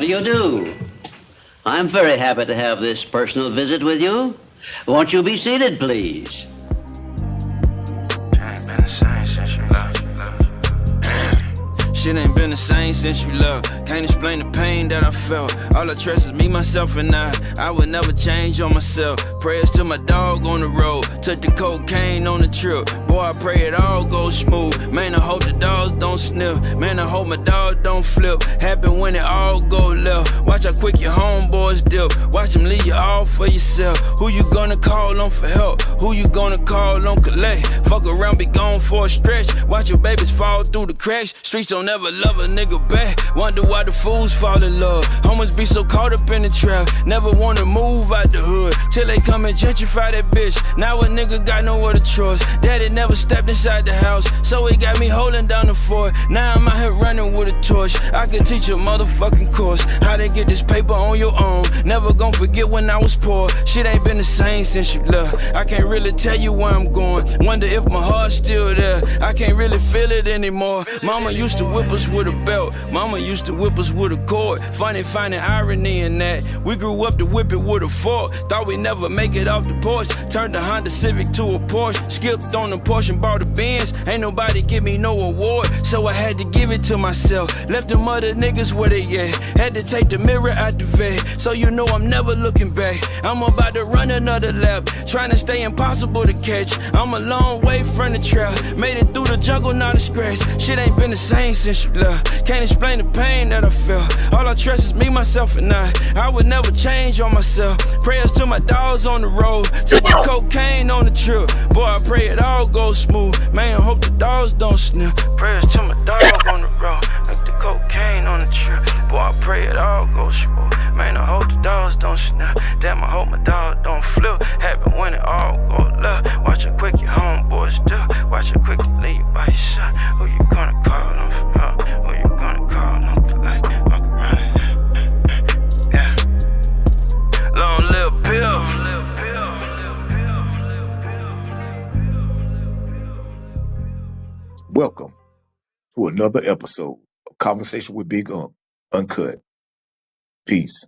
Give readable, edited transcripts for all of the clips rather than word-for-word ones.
do you do? I'm very happy to have this personal visit with you. Won't you be seated, please? Shit ain't been the same since you left. Can't explain the pain that I felt. All I trust is me, myself, and I would never change on myself. Prayers to my dog on the road. Took the cocaine on the trip. Boy, I pray it all goes smooth. Man, I hope the dogs don't sniff. Man, I hope my dog don't flip. Happen when it all go left. Watch how quick your homeboys dip. Watch them leave you all for yourself. Who you gonna call on for help? Who you gonna call on collect? Fuck around, be gone for a stretch. Watch your babies fall through the cracks. Streets don't never love a nigga back. Wonder why the fools fall in love. Homies be so caught up in the trap. Never wanna move out the hood till they come and gentrify that bitch. Now a nigga got nowhere to trust. Daddy never stepped inside the house, so he got me holding down the fort. Now I'm out here running with a torch. I can teach a motherfucking course how to get this paper on your own. Never gon' forget when I was poor. Shit ain't been the same since you left. I can't really tell you where I'm going. Wonder if my heart's still there. I can't really feel it anymore. Mama used to whip us with a belt. Mama used to whip us with a cord. Funny finding irony in that. We grew up to whip it with a fork. Thought we never make it off the porch. Turned the Honda Civic to a Porsche. Skipped on the Porsche and bought a Benz. Ain't nobody give me no award, so I had to give it to myself. Left them other niggas where they at. Had to take the mirror out the vet, so you know I'm never looking back. I'm about to run another lap, trying to stay impossible to catch. I'm a long way from the trap. Made it through the jungle, not a scratch. Shit ain't been the same since you left. Can't explain the pain that I felt. All I trust is me, myself, and I would never change on myself. Prayers to my dogs on the road. Took the cocaine on the trip. Boy, I pray it all goes smooth. Man, I hope the dogs don't sniff. Prayers to my dog on the road. Took the cocaine on the trip. Boy, I pray it all goes smooth. Man, I hope the dogs don't sniff. Damn, I hope my dog don't flip. Happen when it all goes left. Watch how quick your homeboys do. Watch how quick you leave by yourself. Who you gonna call on for help? Who you gonna call on for like walk around? Yeah. Long live Pill. Welcome to another episode of Conversation with Big Unc, Uncut. Peace.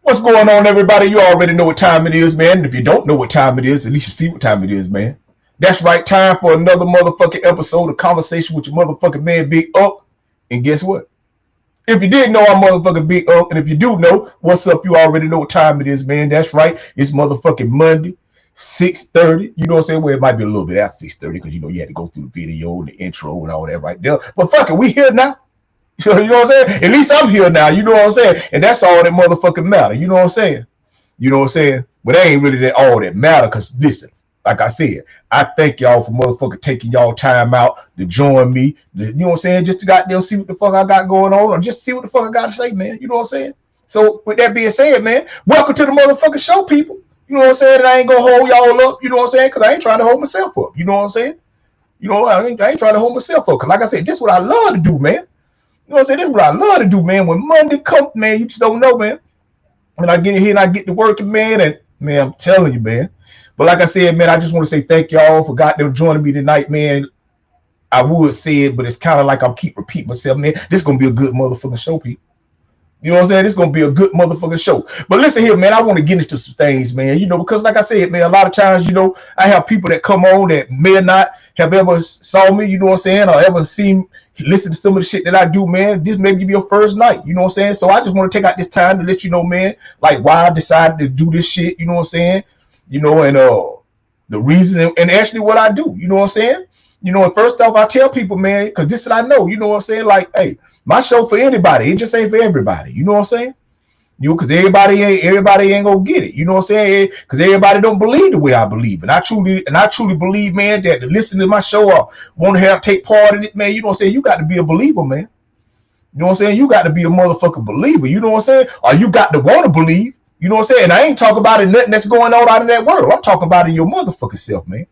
What's going on, everybody? You already know what time it is, man. And if you don't know what time it is, at least you see what time it is, man. That's right, time for another motherfucking episode of Conversation with your motherfucking man, Big Unc. And guess what? If you didn't know, I'm motherfucking Big Unc. And if you do know, what's up? You already know what time it is, man. That's right. It's motherfucking Monday. 6:30, you know what I'm saying? Well, it might be a little bit after 6:30 because you know you had to go through the video and the intro and all that right there. But fuck it, we here now. You know what I'm saying? At least I'm here now, you know what I'm saying? And that's all that motherfucking matter, you know what I'm saying? You know what I'm saying? But that ain't really that all that matter because listen, like I said, I thank y'all for motherfucking taking y'all time out to join me. You know what I'm saying? Just to goddamn see what the fuck I got going on or just see what the fuck I got to say, man. You know what I'm saying? So with that being said, man, welcome to the motherfucking show, people. You know what I'm saying? And I ain't gonna hold y'all up, you know what I'm saying? Because I ain't trying to hold myself up. You know what I'm saying? You know, I ain't trying to hold myself up. Because like I said, this is what I love to do, man. You know what I'm saying? This is what I love to do, man. When Monday comes, man, you just don't know, man. When I get in here and I get to working, man, and man, I'm telling you, man. But like I said, man, I just want to say thank y'all for goddamn joining me tonight, man. I would say it, but it's kind of like I keep repeating myself, man. This is gonna be a good motherfucking show, people. You know what I'm saying? It's going to be a good motherfucking show. But listen here, man, I want to get into some things, man. You know, because like I said, man, a lot of times, you know, I have people that come on that may or not have ever saw me, you know what I'm saying, or ever seen, listen to some of the shit that I do, man. This may be your first night, you know what I'm saying? So I just want to take out this time to let you know, man, like why I decided to do this shit, you know what I'm saying? You know, and the reason and actually what I do, you know what I'm saying? You know, and first off, I tell people, man, because this is what I know, you know what I'm saying? Like, hey, my show for anybody. It just ain't for everybody. You know what I'm saying? You know, because everybody ain't gonna get it. You know what I'm saying? Because everybody don't believe the way I believe. And I truly believe, man, that to listen to my show or want to take part in it, man, you know what I'm saying? You got to be a believer, man. You know what I'm saying? You got to be a motherfucking believer. You know what I'm saying? Or you got to want to believe. You know what I'm saying? And I ain't talking about it nothing that's going on out in that world. I'm talking about it in your motherfucking self, man.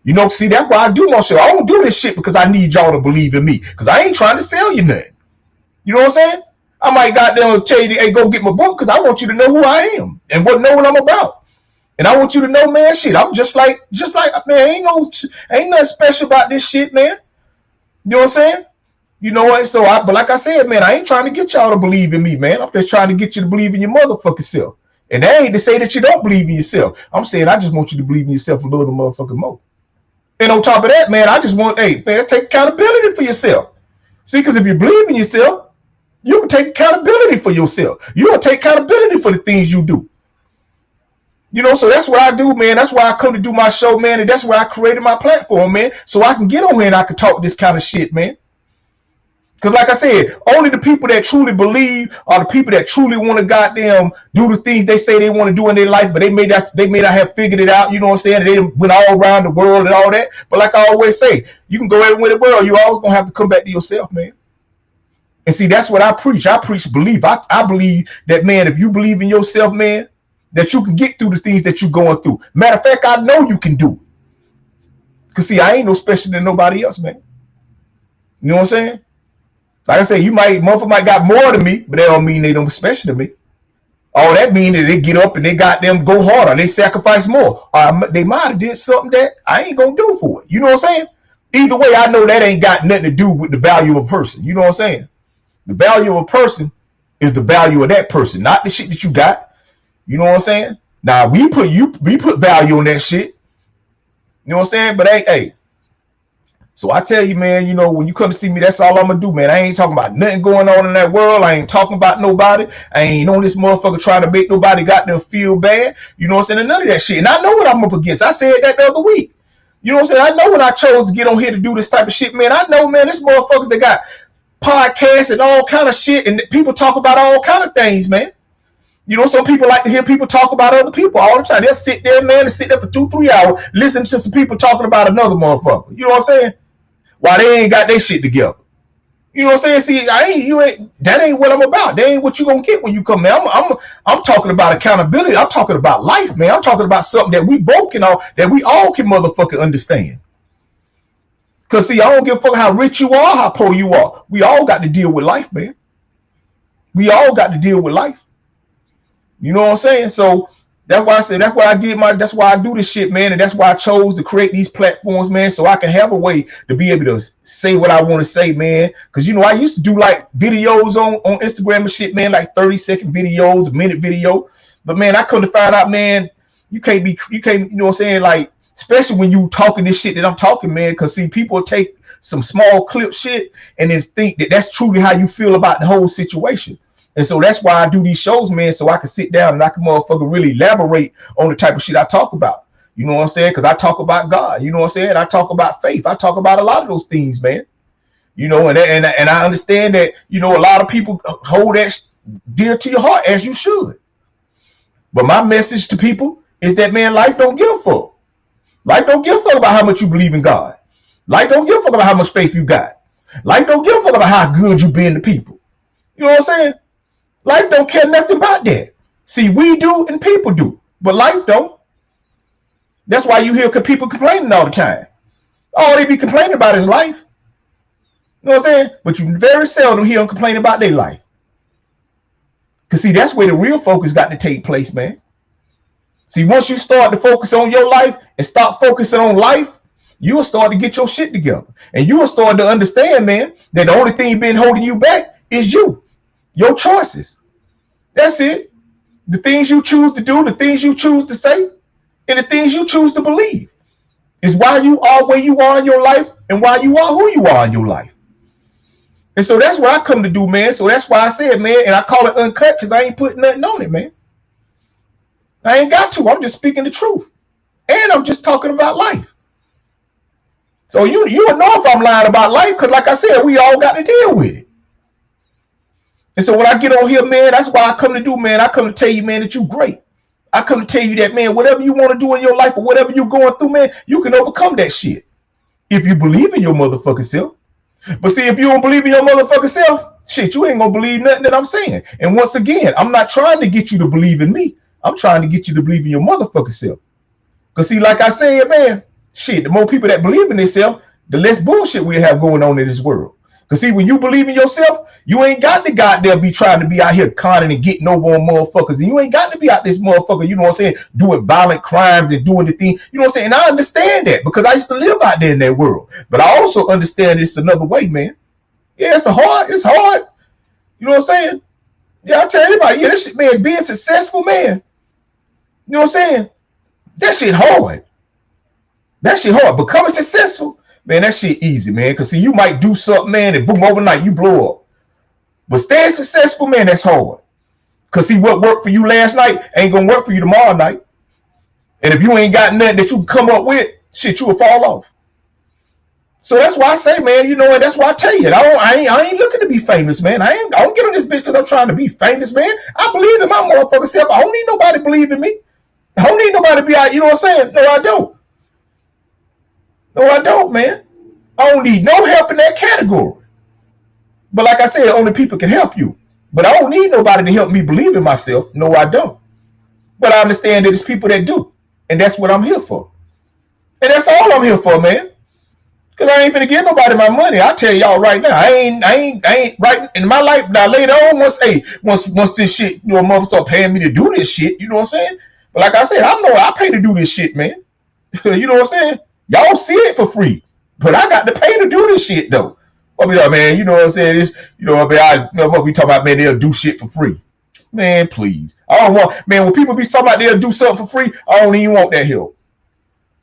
You know, see, that's why I do my show. I don't do this shit because I need y'all to believe in me. Because I ain't trying to sell you nothing. You know what I'm saying? I might goddamn tell you, hey, go get my book because I want you to know who I am and know what I'm about. And I want you to know, man, shit, I'm just like, man, ain't nothing special about this shit, man. You know what I'm saying? You know what? But like I said, man, I ain't trying to get y'all to believe in me, man. I'm just trying to get you to believe in your motherfucking self. And that ain't to say that you don't believe in yourself. I'm saying I just want you to believe in yourself a little motherfucking more. And on top of that, man, I just want, hey, man, take accountability for yourself. See, because if you believe in yourself, you can take accountability for yourself. You will take accountability for the things you do. You know, so that's what I do, man. That's why I come to do my show, man. And that's why I created my platform, man. So I can get on here and I can talk this kind of shit, man. Because like I said, only the people that truly believe are the people that truly want to goddamn do the things they say they want to do in their life, but they may not have figured it out, you know what I'm saying? They went all around the world and all that. But like I always say, you can go everywhere in the world, you're always going to have to come back to yourself, man. And see, that's what I preach. I preach belief. I believe that, man, if you believe in yourself, man, that you can get through the things that you're going through. Matter of fact, I know you can do it. Because, see, I ain't no special than nobody else, man. You know what I'm saying? Like I say, motherfucker might got more than me, but that don't mean they don't special to me. All that mean that they get up and they got them go harder. They sacrifice more. They might have did something that I ain't gonna do for it. You know what I'm saying? Either way, I know that ain't got nothing to do with the value of a person. You know what I'm saying? The value of a person is the value of that person, not the shit that you got. You know what I'm saying? Now we put value on that shit. You know what I'm saying? But hey. So I tell you, man, you know, when you come to see me, that's all I'm going to do, man. I ain't talking about nothing going on in that world. I ain't talking about nobody. I ain't on this motherfucker trying to make nobody got them feel bad. You know what I'm saying? And none of that shit. And I know what I'm up against. I said that the other week. You know what I'm saying? I know when I chose to get on here to do this type of shit, man. I know, man, this motherfuckers that got podcasts and all kind of shit, and people talk about all kind of things, man. You know, some people like to hear people talk about other people all the time. They'll sit there, man, and sit there for 2-3 hours listening to some people talking about another motherfucker. You know what I'm saying? Why they ain't got their shit together. You know what I'm saying? See, that ain't what I'm about. That ain't what you gonna get when you come, man. I'm talking about accountability. I'm talking about life, man. I'm talking about something that we all can motherfucking understand. Cause see, I don't give a fuck how rich you are, how poor you are. We all got to deal with life, man. We all got to deal with life. You know what I'm saying? So that's why I said, that's why I do this shit, man. And that's why I chose to create these platforms, man, so I can have a way to be able to say what I want to say, man. Because, you know, I used to do like videos on Instagram and shit, man, like 30-second videos, a minute video. But, man, I come to find out, man, you can't, you know what I'm saying? Like, especially when you talking this shit that I'm talking, man, because, see, people take some small clip shit and then think that that's truly how you feel about the whole situation. And so that's why I do these shows, man, so I can sit down and I can motherfucker really elaborate on the type of shit I talk about. You know what I'm saying? Because I talk about God. You know what I'm saying? I talk about faith. I talk about a lot of those things, man. You know, and I understand that, you know, a lot of people hold that dear to your heart, as you should. But my message to people is that, man, life don't give a fuck. Life don't give a fuck about how much you believe in God. Life don't give a fuck about how much faith you got. Life don't give a fuck about how good you been to people. You know what I'm saying? Life don't care nothing about that. See, we do and people do, but life don't. That's why you hear people complaining all the time. All they be complaining about is life. You know what I'm saying? But you very seldom hear them complain about their life. Because, see, that's where the real focus got to take place, man. See, once you start to focus on your life and stop focusing on life, you'll start to get your shit together. And you'll start to understand, man, that the only thing been holding you back is you. Your choices. That's it. The things you choose to do, the things you choose to say, and the things you choose to believe is why you are where you are in your life and why you are who you are in your life. And so that's what I come to do, man. So that's why I said, man, and I call it uncut because I ain't putting nothing on it, man. I ain't got to. I'm just speaking the truth. And I'm just talking about life. So you will know if I'm lying about life because, like I said, we all got to deal with it. And so when I get on here, man, that's why I come to do, man. I come to tell you, man, that you great. I come to tell you that, man, whatever you want to do in your life or whatever you're going through, man, you can overcome that shit. If you believe in your motherfucking self. But see, if you don't believe in your motherfucking self, shit, you ain't going to believe nothing that I'm saying. And once again, I'm not trying to get you to believe in me. I'm trying to get you to believe in your motherfucking self. Because see, like I said, man, shit, the more people that believe in themselves, the less bullshit we have going on in this world. Because see, when you believe in yourself, you ain't got to goddamn be trying to be out here conning and getting over on motherfuckers. And you ain't got to be out this motherfucker, you know what I'm saying, doing violent crimes and doing the thing. You know what I'm saying? And I understand that because I used to live out there in that world. But I also understand it's another way, man. Yeah, it's hard. You know what I'm saying? Yeah, I tell anybody, yeah, that shit, man, being successful, man. You know what I'm saying? That shit hard. That shit hard. Becoming successful, man, that shit easy, man. Because see, you might do something, man, and boom, overnight, you blow up. But staying successful, man, that's hard. Because see, what worked for you last night ain't going to work for you tomorrow night. And if you ain't got nothing that you can come up with, shit, you will fall off. So that's why I say, man, you know, and that's why I tell you, I ain't looking to be famous, man. I don't get on this bitch because I'm trying to be famous, man. I believe in my motherfucking self. I don't need nobody to believe in me. I don't need nobody to be out, you know what I'm saying? No, I don't. No, I don't, man. I don't need no help in that category. But like I said, only people can help you. But I don't need nobody to help me believe in myself. No, I don't. But I understand that it's people that do. And that's what I'm here for. And that's all I'm here for, man. Because I ain't finna give nobody my money. I tell y'all right now, I ain't right in my life. Now later on, once this shit, you know, mother start paying me to do this shit, you know what I'm saying? But like I said, I know I pay to do this shit, man. You know what I'm saying? Y'all see it for free. But I got to pay to do this shit though. What be like, man, you know what I'm saying? This, you know, what we talking about, man, they'll do shit for free. Man, please. I don't want, man, when people be talking about they'll do something for free, I don't even want that help.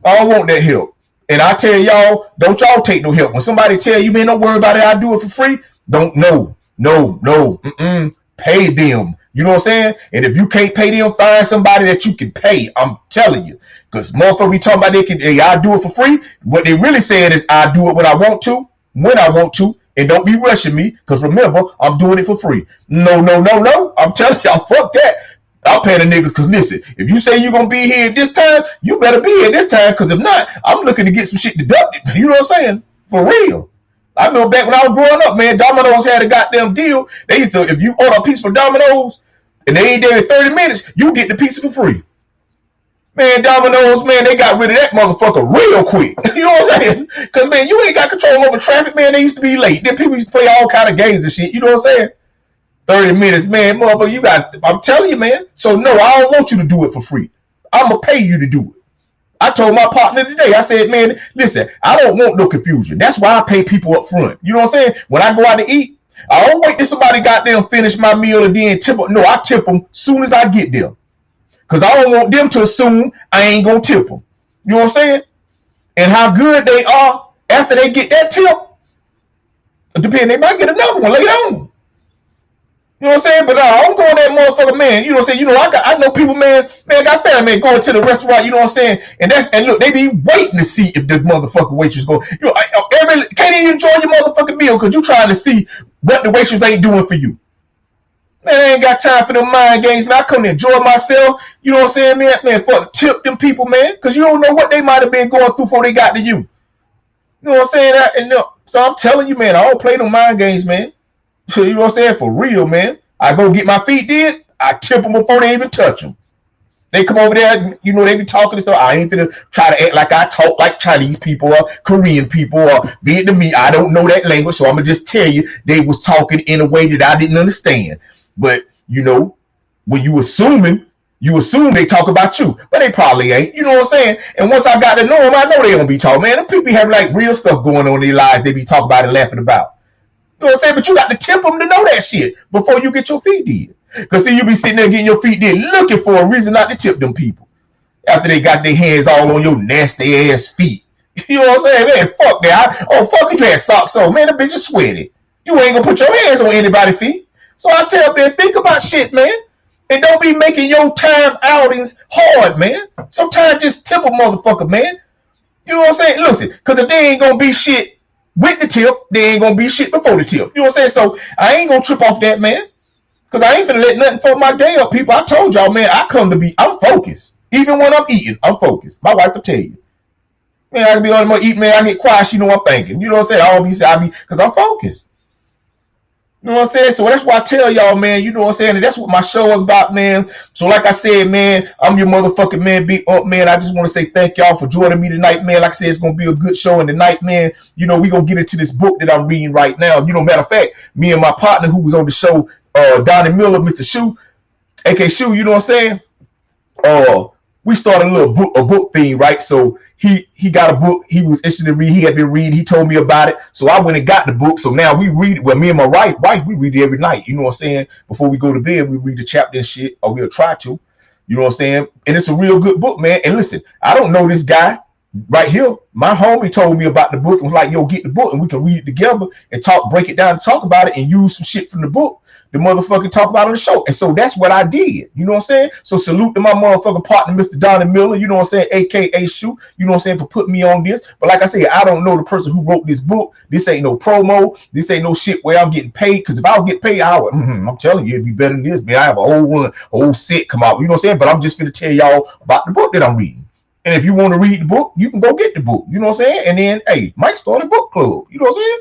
I don't want that help. And I tell y'all, don't y'all take no help. When somebody tell you, man, don't worry about it, I do it for free. Don't, no. Pay them. You know what I'm saying? And if you can't pay them, find somebody that you can pay. I'm telling you. Because motherfucker, we talking about I do it for free. What they really saying is I do it when I want to, and don't be rushing me. Because remember, I'm doing it for free. No. I'm telling y'all, fuck that. I'll pay the nigga because listen, if you say you're gonna be here this time, you better be here this time. Because if not, I'm looking to get some shit deducted. You know what I'm saying? For real. I remember back when I was growing up, man, Domino's had a goddamn deal. They used to, if you order a pizza for Domino's and they ain't there in 30 minutes, you get the pizza for free. Man, Domino's, man, they got rid of that motherfucker real quick. You know what I'm saying? Because, man, you ain't got control over traffic, man. They used to be late. Then people used to play all kind of games and shit. You know what I'm saying? 30 minutes, man, motherfucker, you got, I'm telling you, man. So, no, I don't want you to do it for free. I'm going to pay you to do it. I told my partner today, I said, man, listen, I don't want no confusion. That's why I pay people up front. You know what I'm saying? When I go out to eat, I don't wait till somebody got there and finish my meal and then tip them. No, I tip them soon as I get there. Because I don't want them to assume I ain't going to tip them. You know what I'm saying? And how good they are after they get that tip, depending, they might get another one later on. You know what I'm saying? But I'm going that motherfucker, man. You know what I'm saying? You know, I know people, man, got family, man, going to the restaurant, you know what I'm saying? And look, they be waiting to see if the motherfucking waitress go. You know, can't even enjoy your motherfucking meal because you trying to see what the waitress ain't doing for you. Man, I ain't got time for them mind games, man. I come to enjoy myself. You know what I'm saying, man? Man, fuck, tip them people, man, because you don't know what they might have been going through before they got to you. You know what I'm saying? So I'm telling you, man, I don't play no mind games, man. You know what I'm saying? For real, man. I go get my feet did. I tip them before they even touch them. They come over there, you know, they be talking and stuff. I ain't finna try to act like I talk like Chinese people or Korean people or Vietnamese. I don't know that language, so I'm gonna just tell you they was talking in a way that I didn't understand. But, you know, when you assume they talk about you, but they probably ain't. You know what I'm saying? And once I got to know them, I know they don't be talking, man. Them people be having like real stuff going on in their lives they be talking about and laughing about. You know what I'm saying? But you got to tip them to know that shit before you get your feet did. Because see, you be sitting there getting your feet did looking for a reason not to tip them people. After they got their hands all on your nasty ass feet. You know what I'm saying? Man, fuck that. Fuck you had socks on. Man, the bitch is sweaty. You ain't gonna put your hands on anybody's feet. So I tell them, think about shit, man. And don't be making your time outings hard, man. Sometimes just tip a motherfucker, man. You know what I'm saying? Listen, because if they ain't gonna be shit with the tip, they ain't gonna be shit before the tip. You know what I'm saying? So I ain't gonna trip off that, man. Because I ain't finna let nothing fuck my day up, people. I told y'all, man, I'm focused. Even when I'm eating, I'm focused. My wife will tell you. Man, I can be on my eat, man, I get quiet, she know I'm thinking. You know what I'm saying? I be because I'm focused. You know what I'm saying? So that's why I tell y'all, man, you know what I'm saying? And that's what my show is about, man. So like I said, man, I'm your motherfucking man, Big Unc, man. I just want to say thank y'all for joining me tonight, man. Like I said, it's going to be a good show. And tonight, man, you know, we're going to get into this book that I'm reading right now. You know, matter of fact, me and my partner who was on the show, Donnie Miller, Mr. Shoe, a.k.a. Shoe, you know what I'm saying? we started a book thing, right? So he got a book he was interested in read. He had been reading. He told me about it. So I went and got the book. So now we read it. Well, me and my wife, we read it every night. You know what I'm saying? Before we go to bed, we read the chapter and shit, or we'll try to. You know what I'm saying? And it's a real good book, man. And listen, I don't know this guy right here. My homie told me about the book and was like, yo, get the book and we can read it together and break it down and talk about it and use some shit from the book the motherfucker talk about on the show. And so that's what I did. You know what I'm saying? So salute to my motherfucking partner, Mr. Donnie Miller, you know what I'm saying? AKA Shoe, you know what I'm saying, for putting me on this. But like I said, I don't know the person who wrote this book. This ain't no promo. This ain't no shit where I'm getting paid. Because if I would get paid, I would, I'm telling you, it'd be better than this, man. I have a whole set come out. You know what I'm saying? But I'm just going to tell y'all about the book that I'm reading. And if you want to read the book, you can go get the book. You know what I'm saying? And then, hey, Mike started a book club. You know what I'm saying?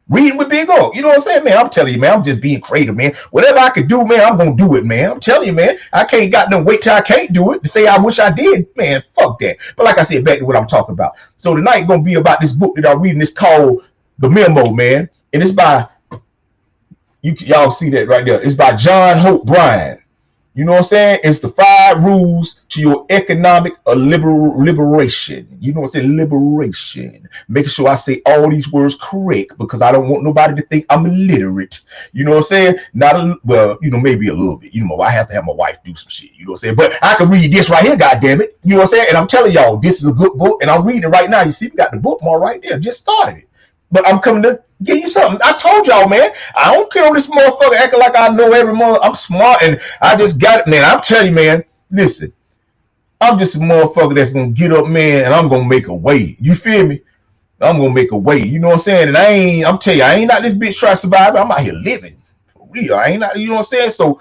Reading with Big Unc. You know what I'm saying, man? I'm telling you, man, I'm just being creative, man. Whatever I can do, man, I'm going to do it, man. I'm telling you, man, I can't got no wait till I can't do it to say I wish I did. Man, fuck that. But like I said, back to what I'm talking about. So tonight going to be about this book that I'm reading. It's called The Memo, man. And it's by, y'all see that right there. It's by John Hope Bryant. You know what I'm saying? It's the 5 rules to your economic liberation. You know what I'm saying? Liberation. Making sure I say all these words correct because I don't want nobody to think I'm illiterate. You know what I'm saying? Well, you know, maybe a little bit. You know, I have to have my wife do some shit. You know what I'm saying? But I can read this right here, goddammit. You know what I'm saying? And I'm telling y'all, this is a good book. And I'm reading it right now. You see, we got the bookmark right there. Just started it. But I'm coming to give you something. I told y'all, man, I don't care on this motherfucker acting like I know every mother. I'm smart and I just got it, man. I'm telling you, man, listen, I'm just a motherfucker that's going to get up, man, and I'm going to make a way. You feel me? I'm going to make a way. You know what I'm saying? And I'm telling you, I ain't not this bitch trying to survive. I'm out here living. For real. I ain't not, you know what I'm saying? So,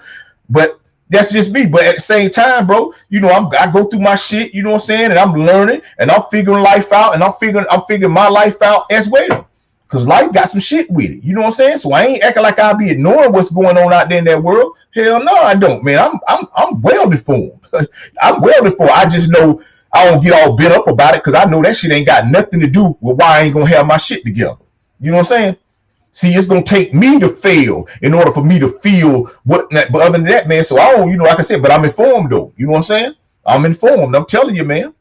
but that's just me. But at the same time, bro, you know, I go through my shit, you know what I'm saying? And I'm learning and I'm figuring life out and I'm figuring my life out as well. Because life got some shit with it. You know what I'm saying? So I ain't acting like I'll be ignoring what's going on out there in that world. Hell no, I don't, man. I'm well informed. I'm well informed. I just know I don't get all bent up about it because I know that shit ain't got nothing to do with why I ain't gonna have my shit together. You know what I'm saying? See, it's gonna take me to fail in order for me to feel what. But other than that, man, so I don't, you know, like I said, but I'm informed though. You know what I'm saying? I'm informed. I'm telling you, man.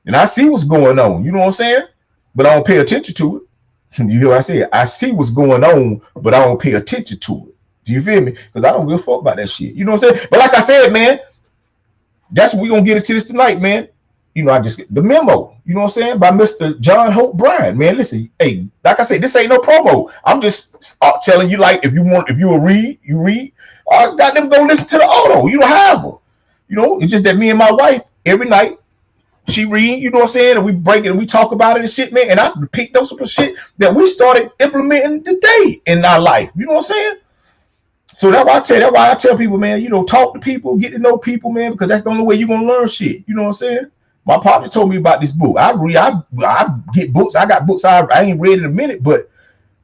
And I see what's going on. You know what I'm saying? But I don't pay attention to it. You hear what I said? I see what's going on, but I don't pay attention to it. Do you feel me? Because I don't give a fuck about that shit. You know what I'm saying? But like I said, man, that's what we're going to get into this tonight, man. You know, I just get the memo, you know what I'm saying, by Mr. John Hope Bryant, man. Listen, hey, like I said, this ain't no promo. I'm just telling you, like, if you will read, you read. Got them go listen to the auto. You don't have her. You know, it's just that me and my wife, every night, she read, you know what I'm saying, and we break it and we talk about it and shit, man. And I repeat those some shit that we started implementing today in our life. You know what I'm saying? So that's why I tell people, man, you know, talk to people, get to know people, man, because that's the only way you're gonna learn shit. You know what I'm saying? My partner told me about this book. I get books. I got books I ain't read in a minute, but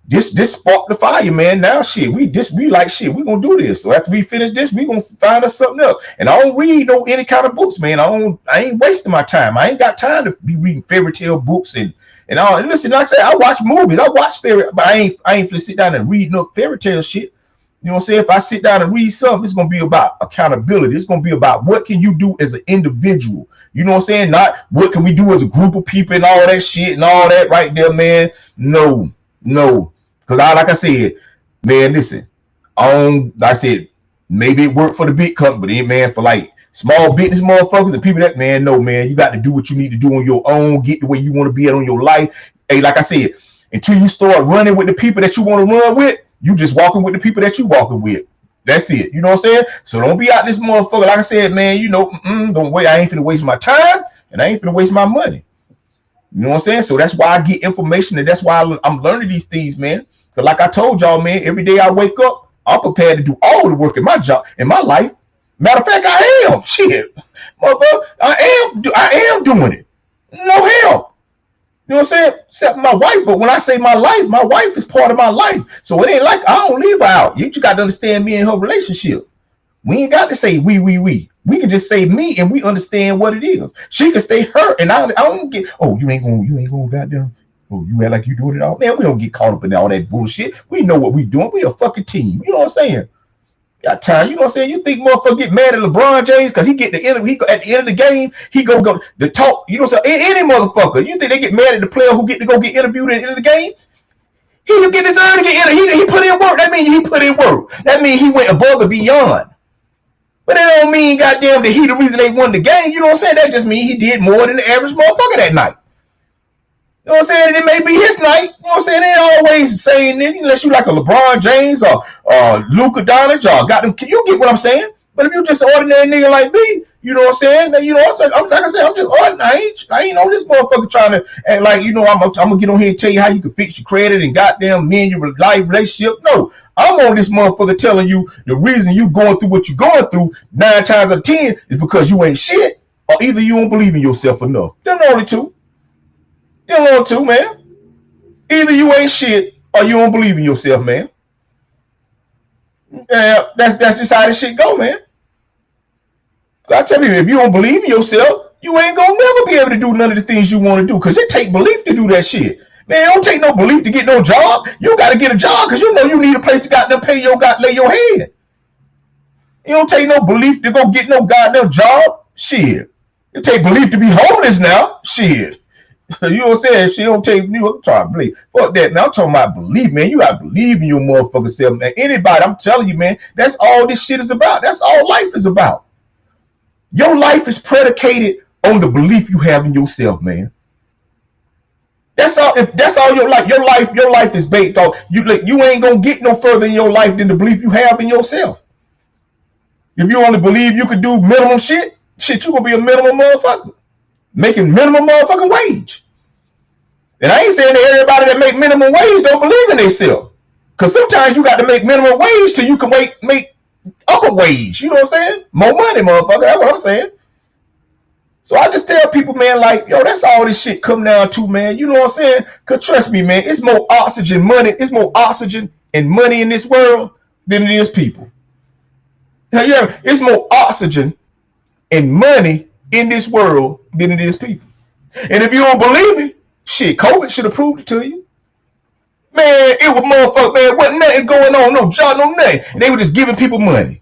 this sparked the fire, man. Now shit, we like shit. We gonna do this. So after we finish this, we gonna find us something else. And I don't read any kind of books, man. I ain't wasting my time. I ain't got time to be reading fairy tale books and all. And listen, like I say, I watch movies. I watch but I ain't finna sit down and read no fairy tale shit. You know what I'm saying? If I sit down and read something, it's gonna be about accountability. It's gonna be about what can you do as an individual. You know what I'm saying? Not what can we do as a group of people and all that shit and all that right there, man. No. Because like I said, man, listen, like I said, maybe it worked for the big company, man, for like small business motherfuckers and people that, man, no, man, you got to do what you need to do on your own, get the way you want to be at on your life. Hey, like I said, until you start running with the people that you want to run with, you just walking with the people that you walking with. That's it. You know what I'm saying? So don't be out this motherfucker. Like I said, man, you know, don't wait. I ain't finna waste my time and I ain't finna waste my money. You know what I'm saying? So that's why I get information and that's why I'm learning these things, man. Because like I told y'all, man, every day I wake up, I'm prepared to do all the work in my job, in my life. Matter of fact, I am. Shit. Motherfucker, I am doing it. No help. You know what I'm saying? Except my wife. But when I say my life, my wife is part of my life. So it ain't like I don't leave her out. You just got to understand me and her relationship. We ain't got to say we. We can just say me and we understand what it is. She can stay her and I don't get, oh, you ain't gonna goddamn, oh, you act like you doing it all. Man, we don't get caught up in all that bullshit. We know what we doing. We a fucking team. You know what I'm saying? Got time. You know what I'm saying? You think motherfucker get mad at LeBron James because he get the end of, at the end of the game, he go the talk, you know what I'm saying? Any motherfucker. You think they get mad at the player who get to go get interviewed at the end of the game? He get his earn to get interviewed. He put in work. That means he put in work. That means he went above and beyond. But that don't mean goddamn that he the reason they won the game. You know what I'm saying? That just means he did more than the average motherfucker that night. You know what I'm saying? It may be his night. You know what I'm saying? It ain't always the same nigga unless you like a LeBron James or Luka Doncic or got them. You get what I'm saying? But if you just an ordinary nigga like me, you know what I'm saying? You know, like I said, I'm just ordinary. I ain't on this motherfucker trying to act like, you know, I'm gonna get on here and tell you how you can fix your credit and goddamn mend your life relationship. No, I'm on this motherfucker telling you the reason you going through what you're going through 9 times out of 10 is because you ain't shit, or either you don't believe in yourself enough. Them the only two. Them the only two, man. Either you ain't shit or you don't believe in yourself, man. That's just how this shit go, man. I tell you, if you don't believe in yourself, you ain't gonna never be able to do none of the things you want to do, because it take belief to do that shit. Man, it don't take no belief to get no job. You got to get a job because you know you need a place to goddamn pay your lay your head. It don't take no belief to go get no goddamn job. Shit. It take belief to be homeless now. Shit. You know what I'm saying? She don't take you. I'm trying to believe. Fuck that. Now I'm talking about belief, man. You gotta believe in your motherfucking self, man. Anybody, I'm telling you, man, that's all this shit is about. That's all life is about. Your life is predicated on the belief you have in yourself, man. That's all. If that's all your life is based on you ain't gonna get no further in your life than the belief you have in yourself. If you only believe you could do minimum shit, you gonna be a minimum motherfucker, making minimum motherfucking wage. And I ain't saying that everybody that make minimum wage don't believe in themselves, because sometimes you got to make minimum wage till you can make upper wage. You know what I'm saying? More money, motherfucker. That's what I'm saying. So I just tell people, man, like, yo, that's all this shit come down to, man. You know what I'm saying? Because trust me, man, it's more oxygen money. It's more oxygen and money in this world than it is people. Yeah, it's more oxygen and money in this world than it is people. And if you don't believe me, shit, COVID should have proved it to you. Man, it was motherfucker, man, wasn't nothing going on, no job, no nothing. And they were just giving people money.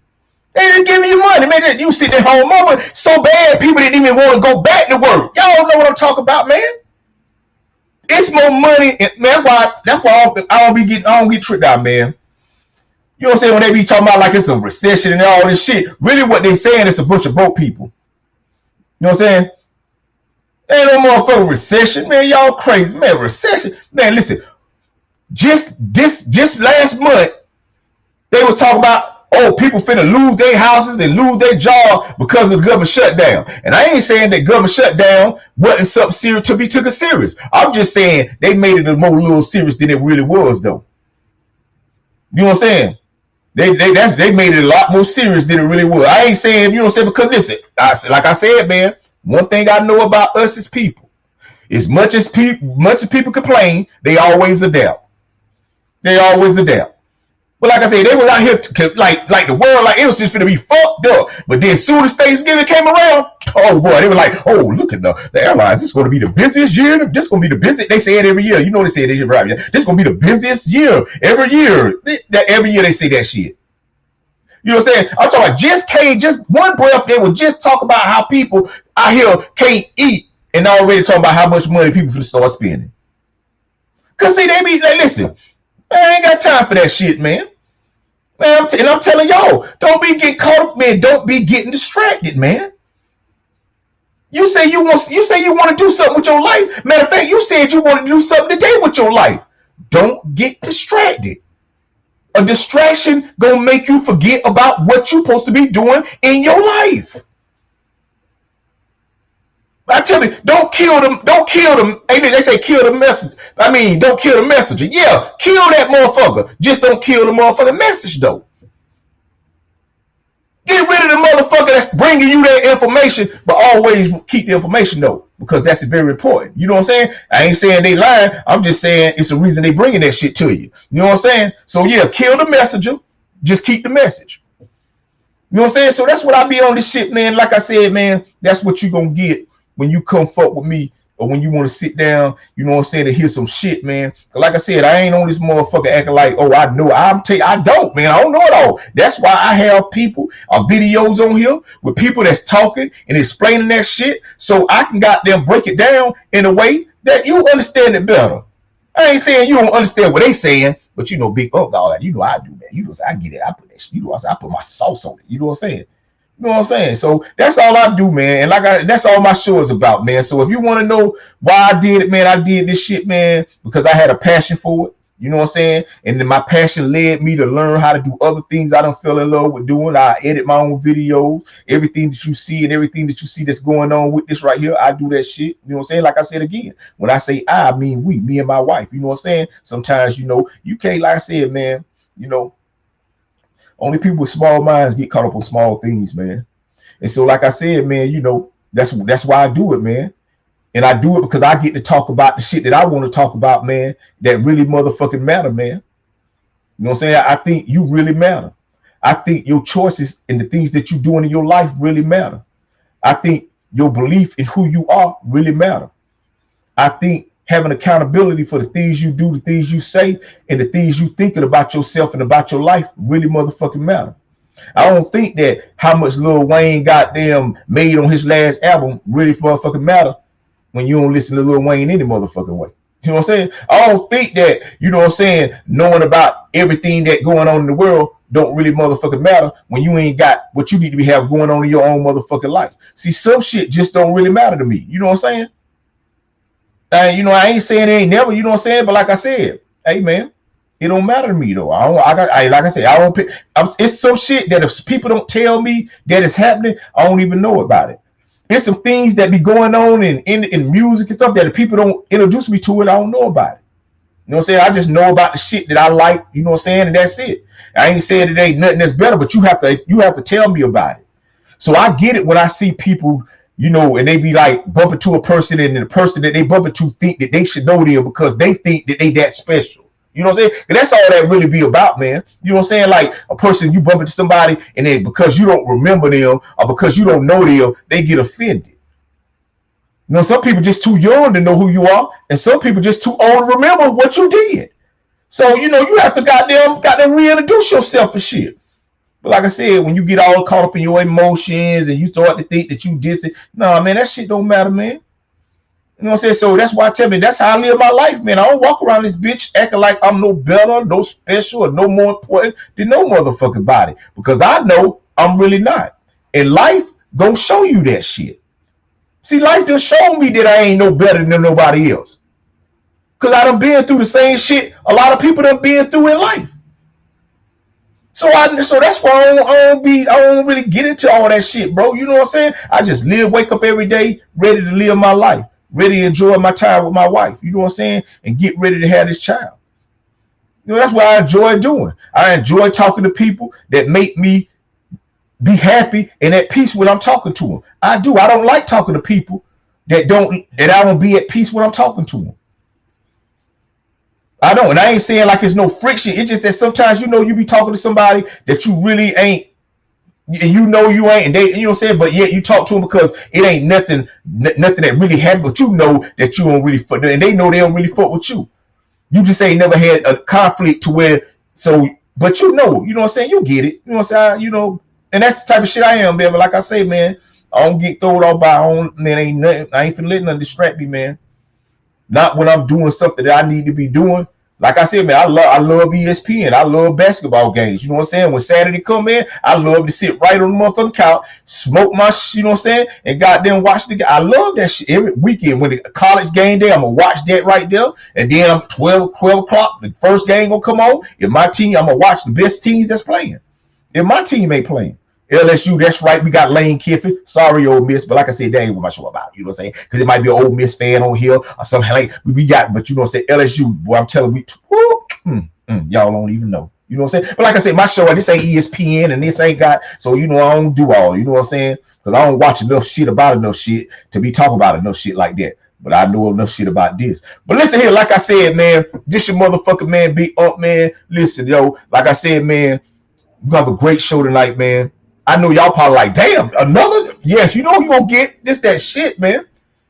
They didn't give you money, man. You sit at home, mama, so bad people didn't even want to go back to work. Y'all know what I'm talking about, man. It's more money, and man, that's why I don't get tricked out, man. You know what I'm saying? When they be talking about like it's a recession and all this shit, really what they saying is a bunch of broke people. You know what I'm saying? Ain't no motherfucking recession, man. Y'all crazy, man. Recession, man. Listen, just last month they was talking about, oh, people finna lose their houses and lose their job because of the government shutdown. And I ain't saying that government shutdown wasn't something serious to be taken serious. I'm just saying they made it a more little serious than it really was, though. You know what I'm saying? They made it a lot more serious than it really was. I ain't saying, you know what I'm saying, because listen, like I said, man, one thing I know about us as people, as much as people complain, they always adapt. They always adapt. But like I said, they was out here like the world, like it was just gonna be fucked up. But then as soon as Thanksgiving came around, oh boy, they were like, oh, look at the airlines. This is gonna be the busiest year. This is gonna be the busiest. They say it every year. You know they say it every year. This is gonna be the busiest year every year. Every year they say that shit. You know what I'm saying? I'm talking about just one breath. They would just talk about how people out here can't eat, and already talking about how much money people start spending. Cause see, they be like, listen. I ain't got time for that shit, man. Man, I'm telling y'all, don't be getting caught up, man. Don't be getting distracted, man. You say you want to do something with your life. Matter of fact, you said you want to do something today with your life. Don't get distracted. A distraction gonna make you forget about what you're supposed to be doing in your life. I tell you, don't kill them. Don't kill them. They say kill the messenger. I mean, don't kill the messenger. Yeah, kill that motherfucker. Just don't kill the motherfucking message, though. Get rid of the motherfucker that's bringing you that information, but always keep the information, though, because that's very important. You know what I'm saying? I ain't saying they lying. I'm just saying it's a reason they bringing that shit to you. You know what I'm saying? So, yeah, kill the messenger. Just keep the message. You know what I'm saying? So that's what I be on this shit, man. Like I said, man, that's what you going to get when you come fuck with me or when you want to sit down, you know what I'm saying, to hear some shit, man. Cause like I said, I ain't on this motherfucker acting like, oh, I know. I don't, man. I don't know it all. That's why I have people or videos on here with people that's talking and explaining that shit, so I can goddamn break it down in a way that you understand it better. I ain't saying you don't understand what they saying, but you know, Big Unc, all that. You know, I do that. You know, I get it. I put that shit. You know, I put my sauce on it. You know what I'm saying? You know what I'm saying? So that's all I do, man. And that's all my show is about, man. So if you want to know why I did it, man, I did this shit, man, because I had a passion for it. You know what I'm saying? And then my passion led me to learn how to do other things I done fell in love with doing. I edit my own videos. Everything that you see and everything that you see that's going on with this right here, I do that shit. You know what I'm saying? Like I said again, when I say I mean we, me and my wife. You know what I'm saying? Sometimes, you know, you can't, like I said, man, you know, only people with small minds get caught up on small things, man. And so, like I said, man, you know, that's why I do it, man. And I do it because I get to talk about the shit that I want to talk about, man, that really motherfucking matter, man. You know what I'm saying? I think you really matter. I think your choices and the things that you're doing in your life really matter. I think your belief in who you are really matter. I think having accountability for the things you do, the things you say, and the things you thinking about yourself and about your life really motherfucking matter. I don't think that how much Lil Wayne goddamn made on his last album really motherfucking matter when you don't listen to Lil Wayne any motherfucking way. You know what I'm saying? I don't think that, you know what I'm saying, knowing about everything that going on in the world don't really motherfucking matter when you ain't got what you need to be having going on in your own motherfucking life. See, some shit just don't really matter to me. You know what I'm saying? You know, I ain't saying it ain't never, you know what I'm saying? But like I said, hey, man, it don't matter to me, though. Like I said, I don't pick. It's some shit that if people don't tell me that it's happening, I don't even know about it. There's some things that be going on in music and stuff that if people don't introduce me to it, I don't know about it. You know what I'm saying? I just know about the shit that I like, you know what I'm saying? And that's it. I ain't saying it ain't nothing that's better, but you have to tell me about it. So I get it when I see people, you know, and they be like bumping to a person and the person that they bump into think that they should know them because they think that they that special. You know what I'm saying? And that's all that really be about, man. You know what I'm saying? Like a person, you bump into somebody and then because you don't remember them or because you don't know them, they get offended. You know, some people just too young to know who you are, and some people just too old to remember what you did. So, you know, you have to goddamn reintroduce yourself and shit. But like I said, when you get all caught up in your emotions and you start to think that you did it, nah, man, that shit don't matter, man. You know what I'm saying? So that's why I tell me that's how I live my life, man. I don't walk around this bitch acting like I'm no better, no special, or no more important than no motherfucking body. Because I know I'm really not. And life gonna show you that shit. See, life just showed me that I ain't no better than nobody else. Because I done been through the same shit a lot of people done been through in life. So that's why I don't really get into all that shit, bro. You know what I'm saying? I just wake up every day ready to live my life, ready to enjoy my time with my wife. You know what I'm saying? And get ready to have this child. You know, that's what I enjoy doing. I enjoy talking to people that make me be happy and at peace when I'm talking to them. I do. I don't like talking to people that I won't be at peace when I'm talking to them. I don't. And I ain't saying like it's no friction. It's just that sometimes, you know, you be talking to somebody that you really ain't, and you know you ain't, and they, you know what I'm saying, but yet you talk to them because it ain't nothing that really happened, but you know that you don't really fuck, and they know they don't really fuck with you. You just ain't never had a conflict to where, so, but you know what I'm saying? You get it. You know what I'm saying? You know, and that's the type of shit I am, man. But like I say, man, I don't get thrown off by man, ain't nothing. I ain't finna let nothing distract me, man. Not when I'm doing something that I need to be doing. Like I said, man, I love ESPN. I love basketball games. You know what I'm saying? When Saturday come in, I love to sit right on the motherfucking couch, smoke my, you know what I'm saying, and goddamn watch the game. I love that shit every weekend. When the college game day, I'm going to watch that right there. And then I'm 12 o'clock, the first game going to come on. If my team, I'm going to watch the best teams that's playing. If my team ain't playing. LSU, that's right. We got Lane Kiffin. Sorry, Ole Miss, but like I said, that ain't what my show about. You know what I'm saying? Because it might be an Ole Miss fan on here or something like we got. But you know what I'm saying? LSU, boy, I'm telling you, y'all don't even know. You know what I'm saying? But like I said, my show, this ain't ESPN and this ain't got. So you know, I don't do all. You know what I'm saying? Because I don't watch enough shit about enough shit to be talking about enough shit like that. But I know enough shit about this. But listen here, like I said, man, this your motherfucking man, Big Unc, man. Listen, yo, like I said, man, we have a great show tonight, man. I know y'all probably like, damn, another? Yeah, you know you gonna get this, that shit, man.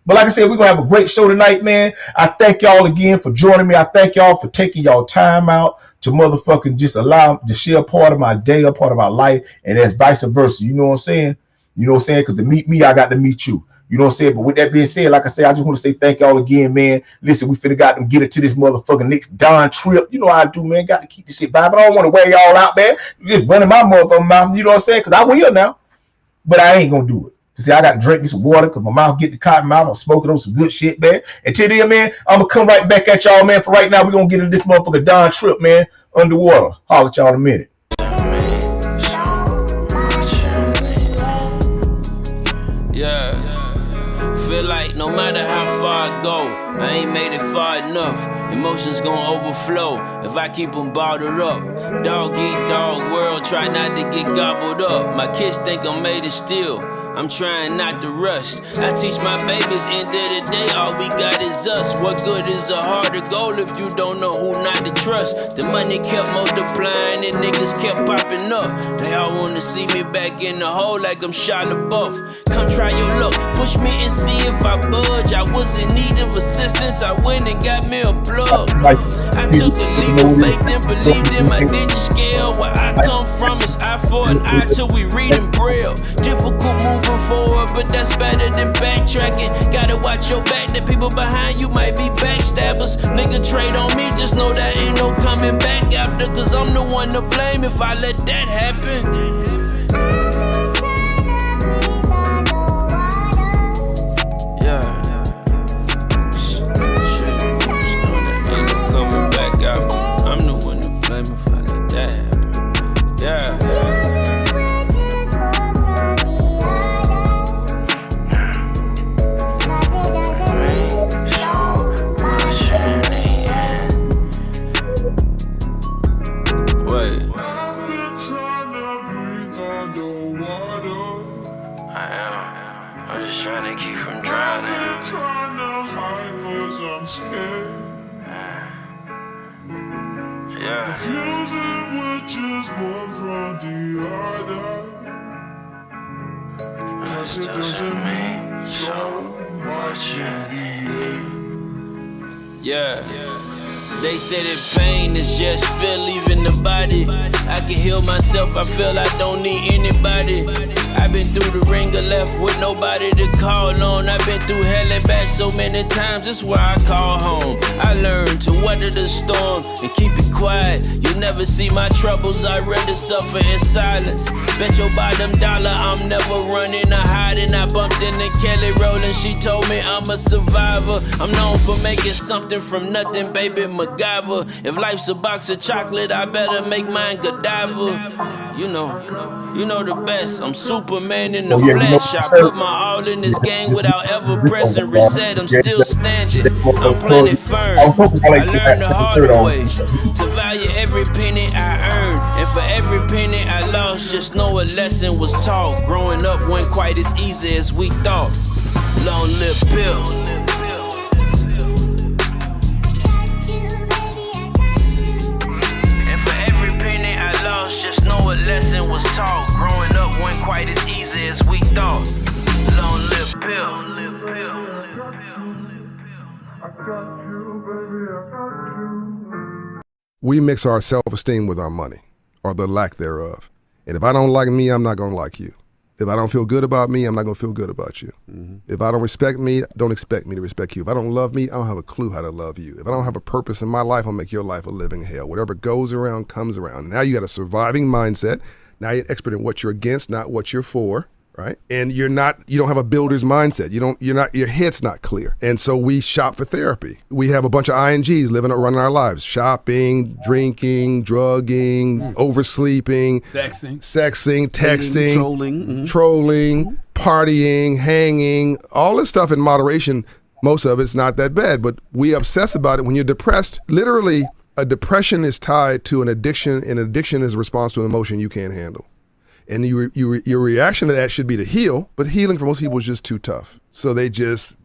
But like I said, we're going to have a great show tonight, man. I thank y'all again for joining me. I thank y'all for taking y'all time out to motherfucking just allow to share part of my day, a part of my life, and that's vice versa. You know what I'm saying? You know what I'm saying? Because to meet me, I got to meet you. You know what I'm saying? But with that being said, like I said, I just want to say thank y'all again, man. Listen, we finna got them get it to this motherfucking next Don trip. You know how I do, man. Got to keep this shit vibing. I don't want to wear y'all out, man. You just running my motherfucking mouth. You know what I'm saying? Because I will now. But I ain't going to do it. See, I got to drink me some water because my mouth get the cotton mouth. I'm smoking on some good shit, man. Until then, man, I'm going to come right back at y'all, man. For right now, we're going to get into this motherfucking Don trip, man. Underwater. Holler at y'all in a minute. Yeah. Feel like no matter how far I go, I ain't made it far enough. Emotions gon' overflow if I keep them bottled up. Dog eat dog world, try not to get gobbled up. My kids think I'm made of steel, I'm trying not to rush. I teach my babies, end of the day, all we got is us. What good is a harder goal if you don't know who not to trust? The money kept multiplying and niggas kept popping up. They all wanna see me back in the hole like I'm Shia LaBeouf. Come try your luck, push me and see if I budge. I was in need of assistance, I went and got me a plug. I took a leap of faith and believed in my digit scale. Where I come from is eye for an eye till we read in braille. Difficult moving forward, but that's better than backtracking. Gotta watch your back, the people behind you might be backstabbers. Nigga trade on me, just know that ain't no coming back after. Cause I'm the one to blame if I let that happen. I'm the one to blame if I let that happen. Yeah. Wait. I am. I'm just trying to keep from drowning. I'm scared. Yeah. Confusing which is one from the other. Cause it doesn't mean so much in the end. Yeah. They say that pain is just feel leaving the body. I can heal myself, I feel I don't need anybody. I've been through the ringer, left with nobody to call on. I've been through hell and back so many times, it's where I call home. I learned to weather the storm and keep it quiet. You never see my troubles, I'd rather suffer in silence. Bet your bottom dollar I'm never running or hiding. I bumped into Kelly Rowland, she told me I'm a survivor. I'm known for making something from nothing, baby MacGyver. If life's a box of chocolate, I better make mine Godiva. You know the best. I'm Superman in the flesh. I put my all in this game without ever pressing reset. I'm still standing. I'm planted firm. I learned the harder way to value every penny I earned, and for every penny I lost, just know a lesson was taught. Growing up wasn't quite as easy as we thought. Long live Bill. Just know a lesson was taught. Growing up wasn't quite as easy as we thought. Long live Bill. We mix our self-esteem with our money, or the lack thereof. And if I don't like me, I'm not going to like you. If I don't feel good about me, I'm not going to feel good about you. Mm-hmm. If I don't respect me, don't expect me to respect you. If I don't love me, I don't have a clue how to love you. If I don't have a purpose in my life, I'll make your life a living hell. Whatever goes around, comes around. Now you got a surviving mindset. Now you're expert in what you're against, not what you're for, right? And you don't have a builder's mindset. Your head's not clear. And so we shop for therapy. We have a bunch of INGs running our lives. Shopping, drinking, drugging, oversleeping, sexing, texting, trolling, partying, hanging, all this stuff in moderation. Most of it's not that bad, but we obsess about it. When you're depressed, literally a depression is tied to an addiction, and addiction is a response to an emotion you can't handle. And your reaction to that should be to heal, but healing for most people is just too tough. So they just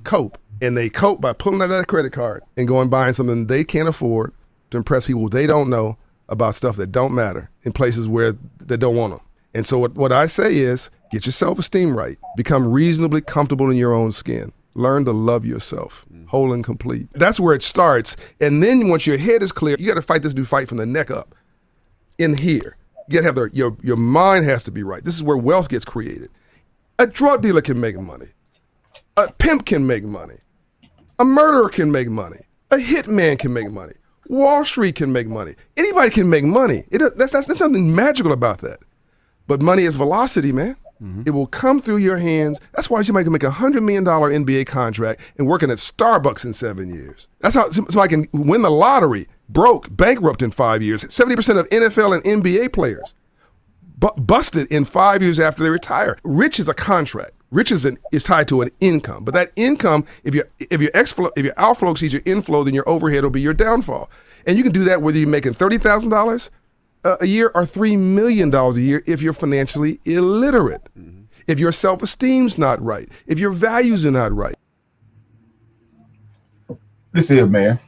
cope. And they cope by pulling out that credit card and going buying something they can't afford to impress people they don't know about stuff that don't matter in places where they don't want them. And so what I say is, get your self-esteem right. Become reasonably comfortable in your own skin. Learn to love yourself, whole and complete. That's where it starts. And then once your head is clear, you got to fight this new fight from the neck up. In here, you got to have your mind has to be right. This is where wealth gets created. A drug dealer can make money. A pimp can make money. A murderer can make money. A hitman can make money. Wall Street can make money. Anybody can make money. That's something magical about that. But money is velocity, man. It will come through your hands. That's why somebody can make $100 million NBA contract and working at Starbucks in 7 years. That's how somebody can win the lottery, bankrupt in 5 years. 70% of NFL and NBA players busted in 5 years after they retire. Rich is a contract. Rich is tied to an income. But that income, if your outflow exceeds your inflow, then your overhead will be your downfall. And you can do that whether you're making $30,000 a year or $3 million a year if you're financially illiterate, if your self-esteem's not right, if your values are not right. Listen here, man.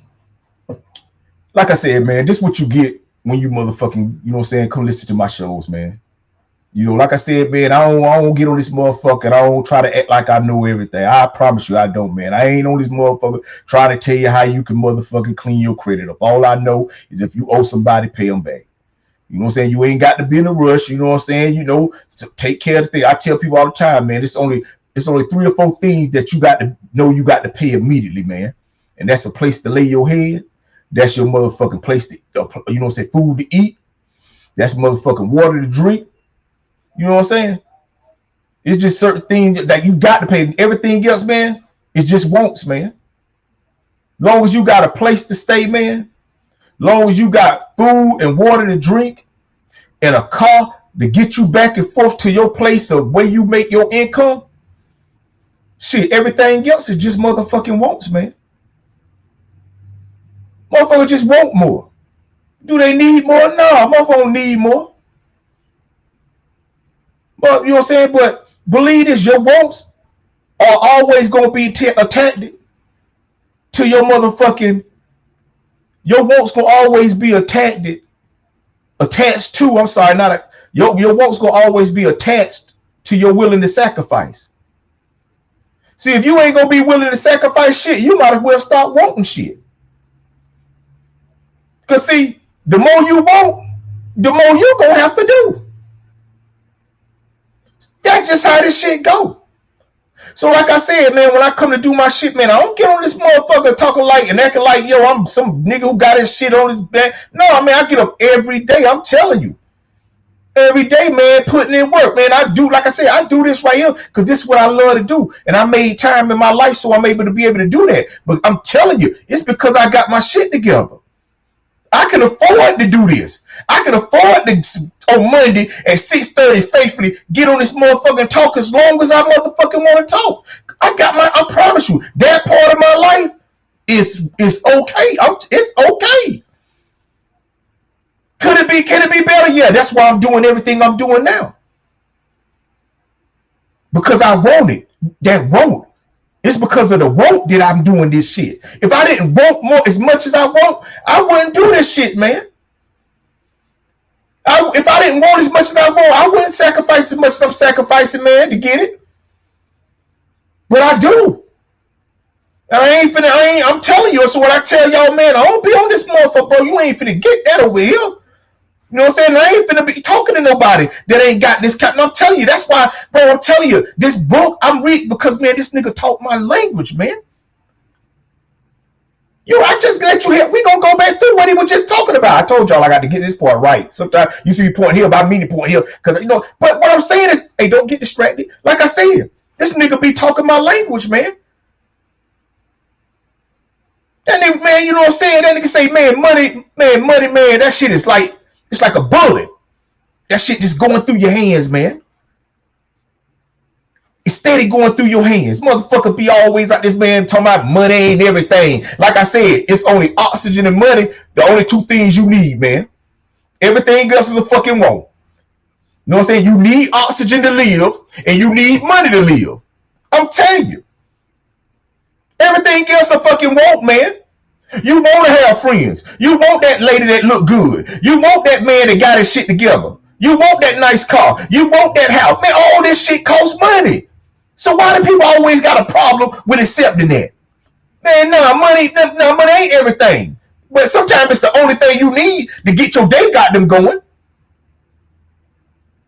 Like I said, man, this is what you get when you motherfucking, you know what I'm saying, come listen to my shows, man. You know, like I said, man, I don't get on this motherfucker. I don't try to act like I know everything. I promise you I don't, man. I ain't on this motherfucker trying to tell you how you can motherfucking clean your credit up. All I know is if you owe somebody, pay them back. You know what I'm saying? You ain't got to be in a rush. You know what I'm saying? You know, to take care of the thing. I tell people all the time, man, it's only 3 or 4 things that you got to know you got to pay immediately, man. And that's a place to lay your head. That's your motherfucking place to, you know what I'm saying, food to eat. That's motherfucking water to drink. You know what I'm saying? It's just certain things that you got to pay. Everything else, man, it's just wants, man. Long as you got a place to stay, man. Long as you got food and water to drink and a car to get you back and forth to your place of where you make your income, shit, everything else is just motherfucking wants, man. Motherfuckers just want more. Do they need more? No, motherfuckers don't need more. But you know what I'm saying? But believe this, your wants are always going to be attached to your motherfucking. Your wants gonna always be attached to. I'm sorry, your wants gonna always be attached to your willing to sacrifice. See, if you ain't gonna be willing to sacrifice shit, you might as well stop wanting shit. Cause see, the more you want, the more you're gonna have to do. That's just how this shit go. So like I said, man, when I come to do my shit, man, I don't get on this motherfucker talking like and acting like, yo, I'm some nigga who got his shit on his back. No, man, I get up every day. I'm telling you. Every day, man, putting in work, man. I do, like I said, I do this right here because this is what I love to do. And I made time in my life so I'm able to be able to do that. But I'm telling you, it's because I got my shit together. I can afford to do this. I can afford to, on Monday at 6:30, faithfully get on this motherfucking talk as long as I motherfucking want to talk. I promise you, that part of my life is okay. It's okay. Can it be better? Yeah, that's why I'm doing everything I'm doing now. Because I want it. That want. It's because of the want that I'm doing this shit. If I didn't want more as much as I want, I wouldn't do this shit, man. If I didn't want as much as I want, I wouldn't sacrifice as much as I'm sacrificing, man, to get it. But I do. I'm telling you, so what I tell y'all, man, I don't be on this motherfucker, bro. You ain't finna get that over here. You know what I'm saying? I ain't finna be talking to nobody that ain't got this kind. I'm telling you, that's why, bro, I'm telling you, this book I'm reading because, man, this nigga taught my language, man. I just let you hear. We gonna go back through what he was just talking about. I told y'all I got to get this part right. Sometimes you see me pointing here about me to point here. Because, you know, but what I'm saying is, hey, don't get distracted. Like I said, this nigga be talking my language, man. That nigga, man, you know what I'm saying? That nigga say, man, money, man, that shit is like, it's like a bullet. That shit just going through your hands, man. It's steady going through your hands. Motherfucker be always like this, man, talking about money and everything. Like I said, it's only oxygen and money, the only 2 things you need, man. Everything else is a fucking want. You know what I'm saying? You need oxygen to live, and you need money to live. I'm telling you. Everything else a fucking want, man. You want to have friends. You want that lady that look good. You want that man that got his shit together. You want that nice car. You want that house. Man, all this shit costs money. So why do people always got a problem with accepting that? Man, money ain't everything. But sometimes it's the only thing you need to get your day got them going. You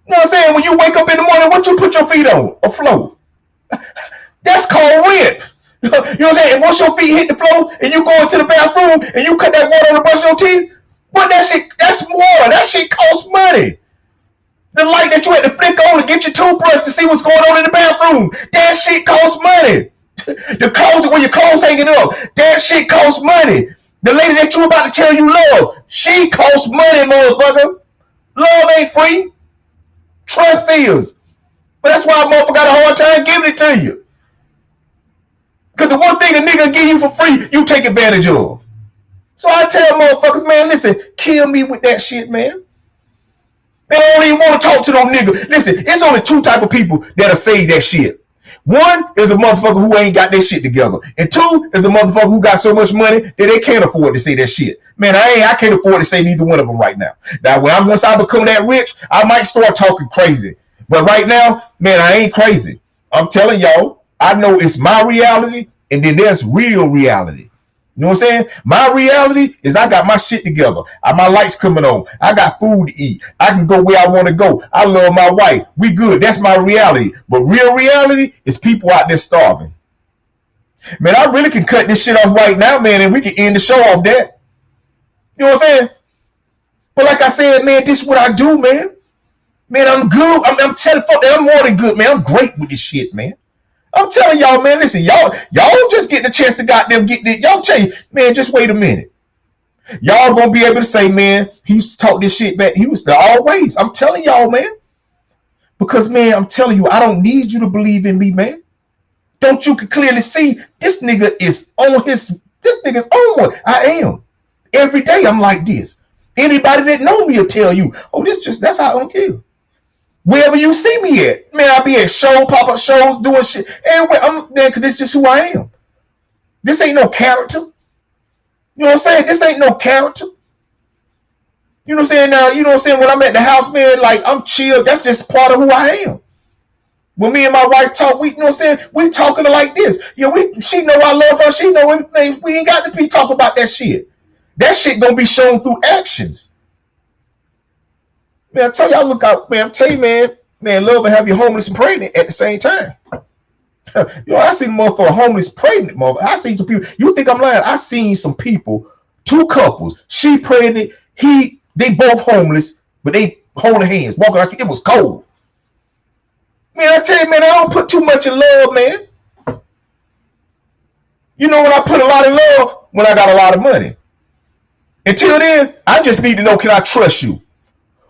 know what I'm saying? When you wake up in the morning, what you put your feet on? A floor. That's called rent. You know what I'm saying? And once your feet hit the floor and you go into the bathroom and you cut that water on to brush your teeth, but that shit, that's water. That shit costs money. The light that you had to flick on to get your toothbrush to see what's going on in the bathroom, that shit costs money. The clothes where your clothes hanging up, that shit costs money. The lady that you about to tell you love, she costs money, motherfucker. Love ain't free. Trust is. But that's why a motherfucker got a hard time giving it to you. Because the one thing a nigga give you for free, you take advantage of. So I tell motherfuckers, man, listen, kill me with that shit, man. They don't even want to talk to no nigga. Listen, it's only two type of people that'll say that shit. One is a motherfucker who ain't got their shit together. And two is a motherfucker who got so much money that they can't afford to say that shit. Man, I can't afford to say neither one of them right now. Now, once I become that rich, I might start talking crazy. But right now, man, I ain't crazy. I'm telling y'all, I know it's my reality, and then there's real reality. You know what I'm saying? My reality is I got my shit together. My lights coming on. I got food to eat. I can go where I want to go. I love my wife. We good. That's my reality. But real reality is people out there starving. Man, I really can cut this shit off right now, man, and we can end the show off that. You know what I'm saying? But like I said, man, this is what I do, man. Man, I'm good. I'm telling folks that I'm more than good, man. I'm great with this shit, man. I'm telling y'all, man, listen, y'all just get the chance to goddamn get this. Y'all change, man, just wait a minute. Y'all gonna be able to say, man, he used to talk this shit back. He was there always. I'm telling y'all, man. Because, man, I'm telling you, I don't need you to believe in me, man. Don't you can clearly see this nigga is on this nigga's on one. I am. Every day I'm like this. Anybody that know me will tell you, oh, that's how I don't care. Wherever you see me at, man, I be at pop-up shows, doing shit. Anyway, I'm there because this is just who I am. This ain't no character. You know what I'm saying? This ain't no character. You know what I'm saying? Now, you know what I'm saying? When I'm at the house, man, like, I'm chill. That's just part of who I am. When me and my wife talk, you know what I'm saying? We talking like this. Yeah, she know I love her. She know everything. We ain't got to be talking about that shit. That shit gonna be shown through actions. Man, I tell y'all, look out, man. I'm telling you, man, love will have you homeless and pregnant at the same time. You know, I seen motherfucker homeless pregnant, motherfucker. I seen some people. You think I'm lying? I seen some people, two couples, she pregnant, they both homeless, but they holding hands, walking like it was cold. Man, I tell you, man, I don't put too much in love, man. You know when I put a lot of love? When I got a lot of money. Until then, I just need to know, can I trust you?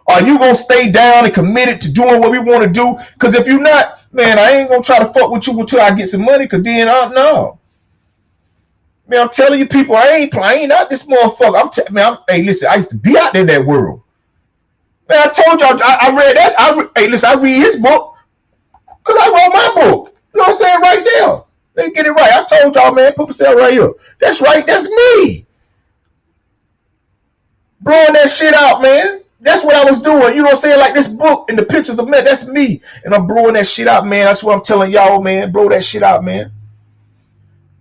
Are you going to stay down and committed to doing what we want to do? Because if you're not, man, I ain't going to try to fuck with you until I get some money, because then no. Man, I'm telling you people, I ain't out this motherfucker. Hey, listen, I used to be out there in that world. Man, I told y'all, I read that. Hey, listen, I read his book because I wrote my book. You know what I'm saying? Right there. They get it right. I told y'all, man, put myself right here. That's right. That's me. Blowing that shit out, man. That's what I was doing. You know what I'm saying? Like this book and the pictures of me, that's me. And I'm blowing that shit out, man. That's what I'm telling y'all, man. Blow that shit out, man.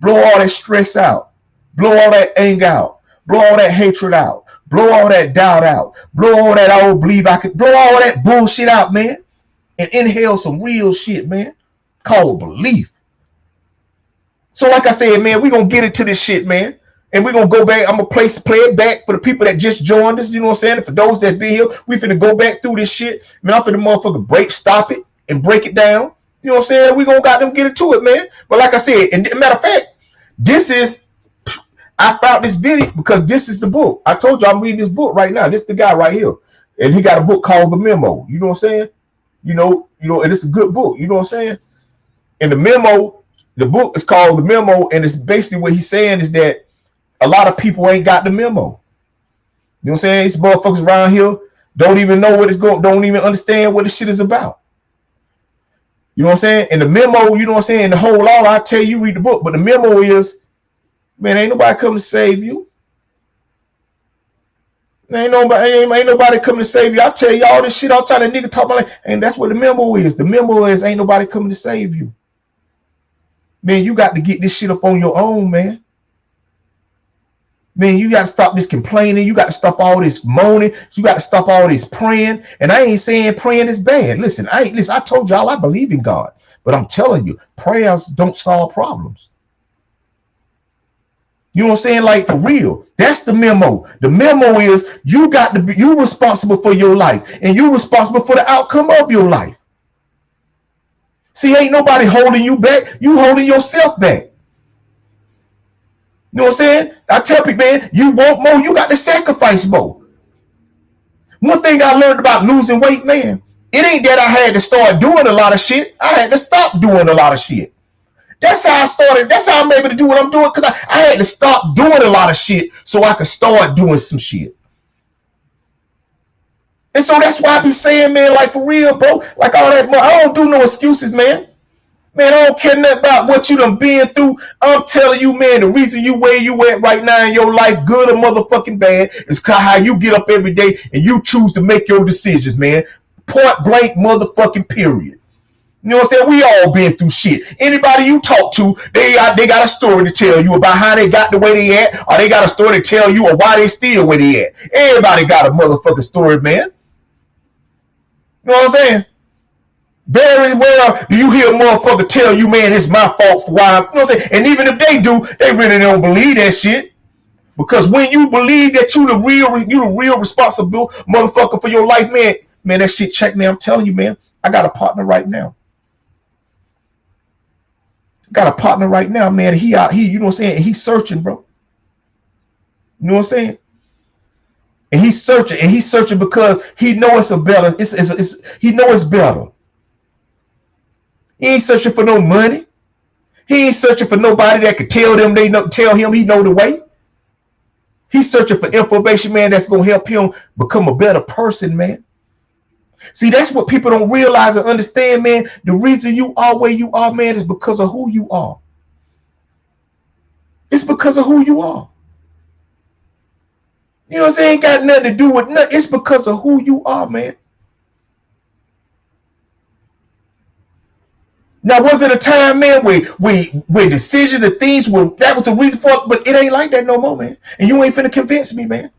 Blow all that stress out. Blow all that anger out. Blow all that hatred out. Blow all that doubt out. Blow all that I don't believe I could. Blow all that bullshit out, man. And inhale some real shit, man. Called belief. So like I said, man, we're going to get into this shit, man. And we're going to go back. I'm going to play it back for the people that just joined us. You know what I'm saying? And for those that be here, we finna go back through this shit. Man, I'm finna motherfucker stop it and break it down. You know what I'm saying? We going to got them get into it, man. But like I said, and matter of fact, I found this video because this is the book. I told you I'm reading this book right now. This is the guy right here. And he got a book called The Memo. You know what I'm saying? You know, and it's a good book. You know what I'm saying? And the book is called The Memo. And it's basically what he's saying is that a lot of people ain't got the memo. You know what I'm saying? These motherfuckers around here don't even know what it's going, don't even understand what this shit is about. You know what I'm saying? And the memo, you know what I'm saying? The whole law, I tell you, read the book, but the memo is, man, ain't nobody coming to save you. Ain't nobody coming to save you. I tell you all this shit all the time. That nigga talk about, and that's what the memo is. The memo is ain't nobody coming to save you. Man, you got to get this shit up on your own, man. Man, you got to stop this complaining. You got to stop all this moaning. You got to stop all this praying. And I ain't saying praying is bad. Listen, I told y'all I believe in God. But I'm telling you, prayers don't solve problems. You know what I'm saying? Like, for real. That's the memo. The memo is you got to be, you responsible for your life. And you're responsible for the outcome of your life. See, ain't nobody holding you back. You holding yourself back. You know what I'm saying? I tell people, man, you want more, you got to sacrifice more. One thing I learned about losing weight, man, it ain't that I had to start doing a lot of shit. I had to stop doing a lot of shit. That's how I started. That's how I'm able to do what I'm doing, because I had to stop doing a lot of shit so I could start doing some shit. And so that's why I be saying, man, like, for real, bro, like all that, I don't do no excuses, man. Man, I don't care nothing about what you done been through. I'm telling you, man, the reason you where you at right now in your life, good or motherfucking bad, is how you get up every day and you choose to make your decisions, man. Point blank motherfucking period. You know what I'm saying? We all been through shit. Anybody you talk to, they got a story to tell you about how they got the way they at, or they got a story to tell you of why they still where they at. Everybody got a motherfucking story, man. You know what I'm saying? Very well do you hear a motherfucker tell you, man, it's my fault for why I'm, you know what I'm saying? And even if they do, they really don't believe that shit. Because when you believe that you the real responsible motherfucker for your life, man, that shit check me. I'm telling you, man, I got a partner right now. Got a partner right now, man. He out here, you know what I'm saying? He's searching, bro. You know what I'm saying? And he's searching because he know it's a better. He know it's better. He ain't searching for no money. He ain't searching for nobody that could tell him he know the way. He's searching for information, man, that's gonna help him become a better person, man. See, that's what people don't realize and understand, man. The reason you are where you are, man, is because of who you are. It's because of who you are. You know what I'm saying? Ain't got nothing to do with nothing. It's because of who you are, man. Now, was it a time, man, where decisions and things were, that was the reason for it, but it ain't like that no more, man. And you ain't finna convince me, man.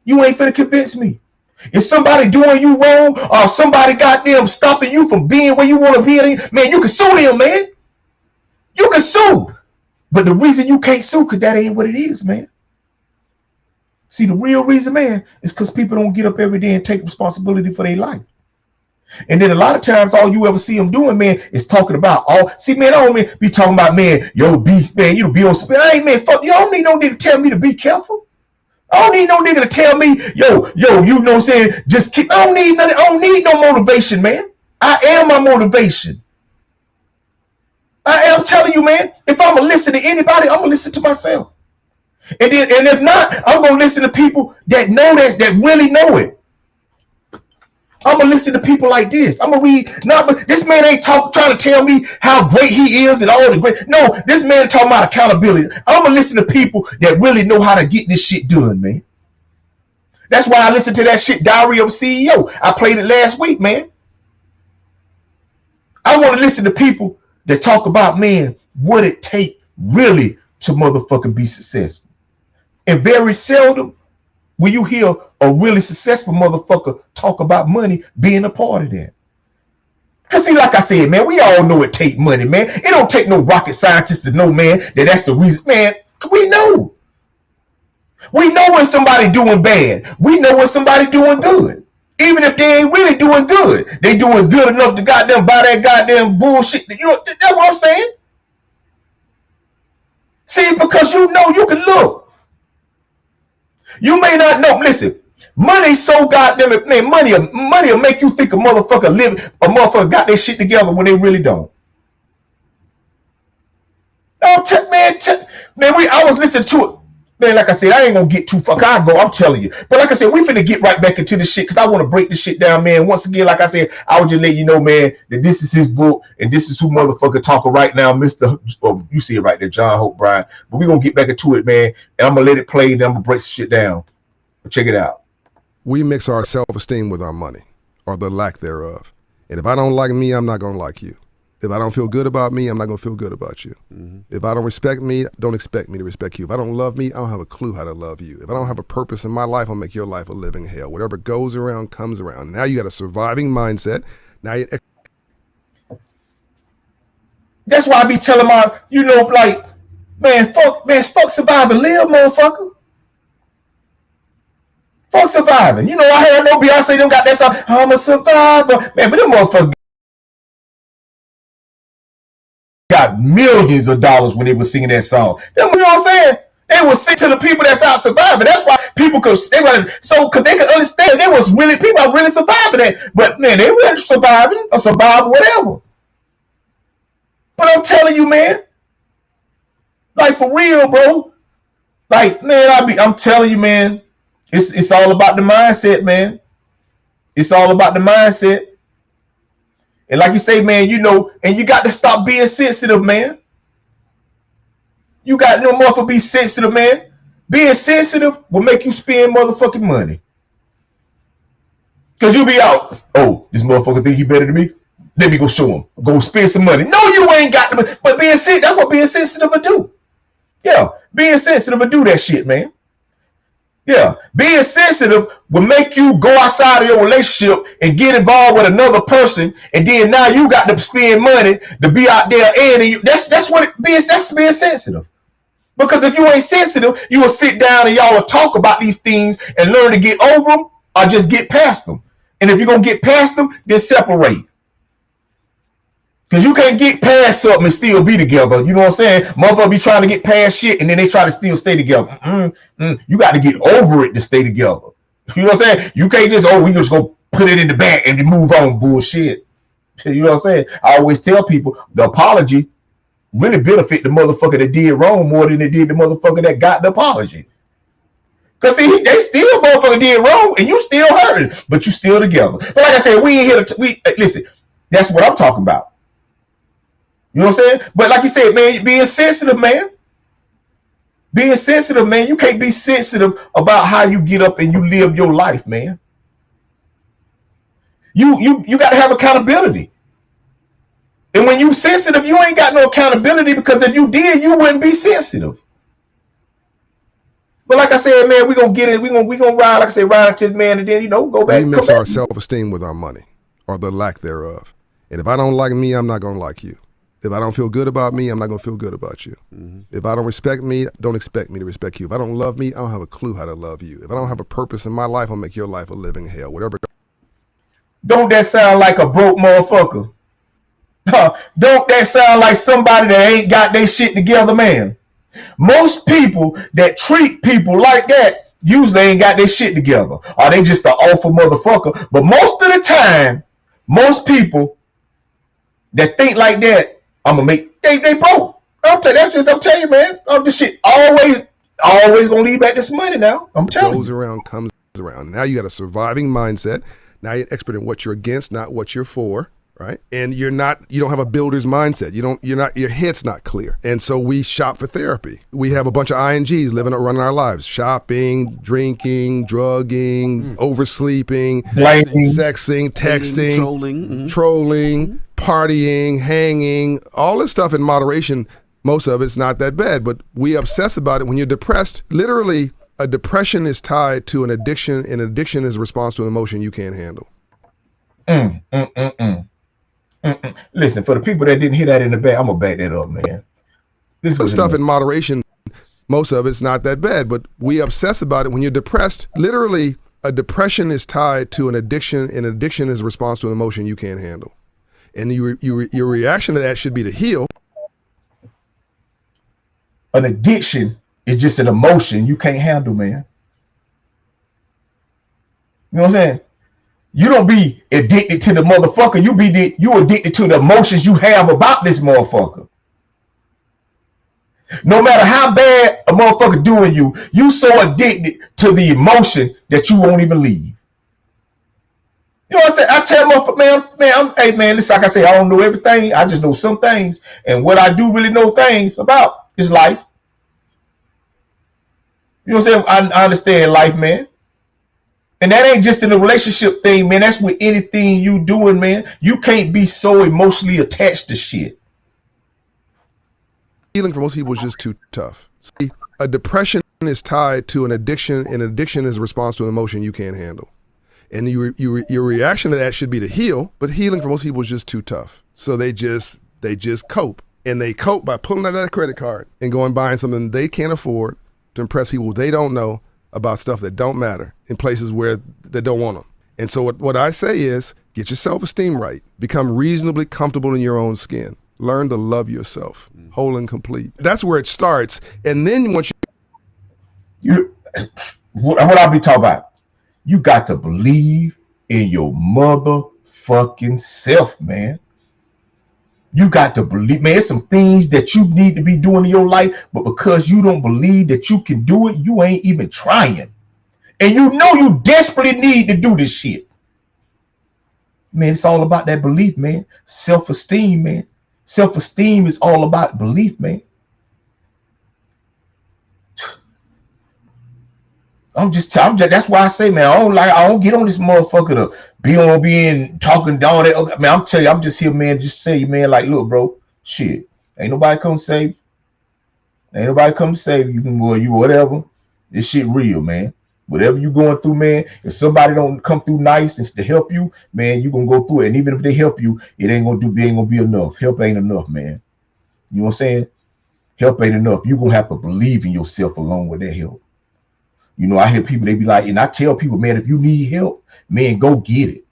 You ain't finna convince me. If somebody doing you wrong, or somebody got them stopping you from being where you want to be, man, you can sue them, man. You can sue. But the reason you can't sue, because that ain't what it is, man. See, the real reason, man, is because people don't get up every day and take responsibility for their life. And then a lot of times, all you ever see them doing, man, is talking about all. See, man, I don't be talking about, man, yo, beast, man, you be on spin. I ain't, man, fuck, you don't need no nigga to tell me to be careful. I don't need no nigga to tell me, yo, you know what I'm saying? Just keep, I don't need no motivation, man. I am my motivation. I am telling you, man, if I'm going to listen to anybody, I'm going to listen to myself. And if not, I'm going to listen to people that know that really know it. I'm going to listen to people like this. I'm going to read. No, but this man ain't trying to tell me how great he is and all the great. No, this man talking about accountability. I'm going to listen to people that really know how to get this shit done, man. That's why I listened to that shit, Diary of a CEO. I played it last week, man. I want to listen to people that talk about, man, what it take really to motherfucking be successful. And very seldom will you hear a really successful motherfucker talk about money being a part of that. Because see, like I said, man, we all know it take money, man. It don't take no rocket scientist to know, man, that's the reason, man. We know. We know when somebody doing bad. We know when somebody doing good. Even if they ain't really doing good. They doing good enough to goddamn buy that goddamn bullshit. You know, that's what I'm saying. See, because you know you can look. You may not know. Listen, money's so goddamn, man, money will make you think a motherfucker got their shit together when they really don't. Oh, man, I was listening to it. Man, like I said, I ain't gonna get too fuck. I'll go, I'm telling you. But like I said, we finna get right back into this shit because I want to break this shit down, man. Once again, like I said, I would just let you know, man, that this is his book and this is who motherfucker talking right now, Mr. You see it right there, John Hope Bryant. But we're gonna get back into it, man. And I'm gonna let it play, and I'm gonna break shit down. Check it out. We mix our self-esteem with our money, or the lack thereof. And if I don't like me, I'm not gonna like you. If I don't feel good about me, I'm not going to feel good about you. If I don't respect me, don't expect me to respect you. If I don't love me, I don't have a clue how to love you. If I don't have a purpose in my life, I'll make your life a living hell. Whatever goes around comes around. Now you got a surviving mindset. Now you. That's why I be telling my, like, fuck surviving, live, motherfucker. Fuck surviving. I heard no Beyonce them got that song, I'm a survivor. Man, but them motherfuckers got millions of dollars when they were singing that song. You know what I'm saying? They was sing to the people that's out surviving. That's why people cause they could understand there was really people are really surviving that. But man, they weren't surviving or surviving whatever. But I'm telling you, man, like for real, bro. Like, man, I'm telling you, man, it's all about the mindset, man. It's all about the mindset. And like you say, man, and you got to stop being sensitive, man. You got no more for be sensitive, man. Being sensitive will make you spend motherfucking money. Cause you'll be out. Oh, this motherfucker think he better than me. Let me go show him. Go spend some money. No, you ain't got the money. But being sensitive, that's what being sensitive will do. Yeah, being sensitive will do that shit, man. Yeah, being sensitive will make you go outside of your relationship and get involved with another person, and then now you got to spend money to be out there, and that's being sensitive. Because if you ain't sensitive, you will sit down and y'all will talk about these things and learn to get over them or just get past them. And if you're gonna get past them, then separate. Because you can't get past something and still be together. You know what I'm saying? Motherfuckers be trying to get past shit and then they try to still stay together. You got to get over it to stay together. You know what I'm saying? You can't just, we just go put it in the back and move on. Bullshit. You know what I'm saying? I always tell people the apology really benefit the motherfucker that did wrong more than it did the motherfucker that got the apology. Because see, they still motherfucker did wrong and you still hurting, but you still together. But like I said, we ain't here to, listen, that's what I'm talking about. You know what I'm saying? But like you said, man, being sensitive, man. Being sensitive, man. You can't be sensitive about how you get up and you live your life, man. You got to have accountability. And when you sensitive, you ain't got no accountability, because if you did, you wouldn't be sensitive. But like I said, man, we're gonna get it. We're gonna ride, like I said, ride until the man, and then go back. We mix our self-esteem with our money, or the lack thereof. And if I don't like me, I'm not gonna like you. If I don't feel good about me, I'm not going to feel good about you. If I don't respect me, don't expect me to respect you. If I don't love me, I don't have a clue how to love you. If I don't have a purpose in my life, I'll make your life a living hell. Whatever. Don't that sound like a broke motherfucker? Don't that sound like somebody that ain't got their shit together, man? Most people that treat people like that usually ain't got their shit together, or they just an awful motherfucker. But most of the time, most people that think like that, I'm gonna make they broke. I'm telling you, man. This shit always gonna leave back this money now. I'm telling you. Goes around, comes around. Now you got a surviving mindset. Now you're an expert in what you're against, not what you're for, right? And you don't have a builder's mindset. Your head's not clear. And so we shop for therapy. We have a bunch of INGs running our lives: shopping, drinking, drugging, oversleeping, sexing, texting, trolling, partying, hanging, all this stuff in moderation. Most of it's not that bad, but we obsess about it. When you're depressed, literally a depression is tied to an addiction, and addiction is a response to an emotion you can't handle. Listen, for the people that didn't hear that in the back, I'm gonna back that up, man. This stuff in moderation, most of it's not that bad, but we obsess about it. When you're depressed, literally a depression is tied to an addiction, and addiction is a response to an emotion you can't handle. And your reaction to that should be to heal. An addiction is just an emotion you can't handle, man. You know what I'm saying? You don't be addicted to the motherfucker. You addicted to the emotions you have about this motherfucker. No matter how bad a motherfucker doing you so addicted to the emotion that you won't even leave. You know what I'm saying? I tell motherfucker, hey man, listen, like I say, I don't know everything. I just know some things. And what I do really know things about is life. You know what I'm saying? I understand life, man. And that ain't just in a relationship thing, man. That's with anything you doing, man. You can't be so emotionally attached to shit. Healing for most people is just too tough. See, a depression is tied to an addiction, and addiction is a response to an emotion you can't handle. And your reaction to that should be to heal, but healing for most people is just too tough. So they just cope. And they cope by pulling out that credit card and going buying something they can't afford to impress people they don't know about stuff that don't matter in places where they don't want them. And so what I say is, get your self-esteem right. Become reasonably comfortable in your own skin. Learn to love yourself, whole and complete. That's where it starts. And then once what I'll be talking about, you got to believe in your motherfucking self, man. You got to believe, man. There's some things that you need to be doing in your life, but because you don't believe that you can do it, you ain't even trying. And you know you desperately need to do this shit. Man, it's all about that belief, man. Self-esteem, man. Self-esteem is all about belief, man. That's why I say, man, I don't get on this motherfucker to being talking all that other, man. I'm telling you, I'm just here, man, just say, man, like, look, bro, shit, ain't nobody come save you. Ain't nobody come save you. You whatever. This shit real, man. Whatever you going through, man, if somebody don't come through nice and to help you, man, you gonna go through it. And even if they help you, it ain't gonna be enough. Help ain't enough, man. You know what I'm saying? Help ain't enough. You gonna have to believe in yourself along with that help. You know, I hear people, they be like, and I tell people, man, if you need help, man, go get it.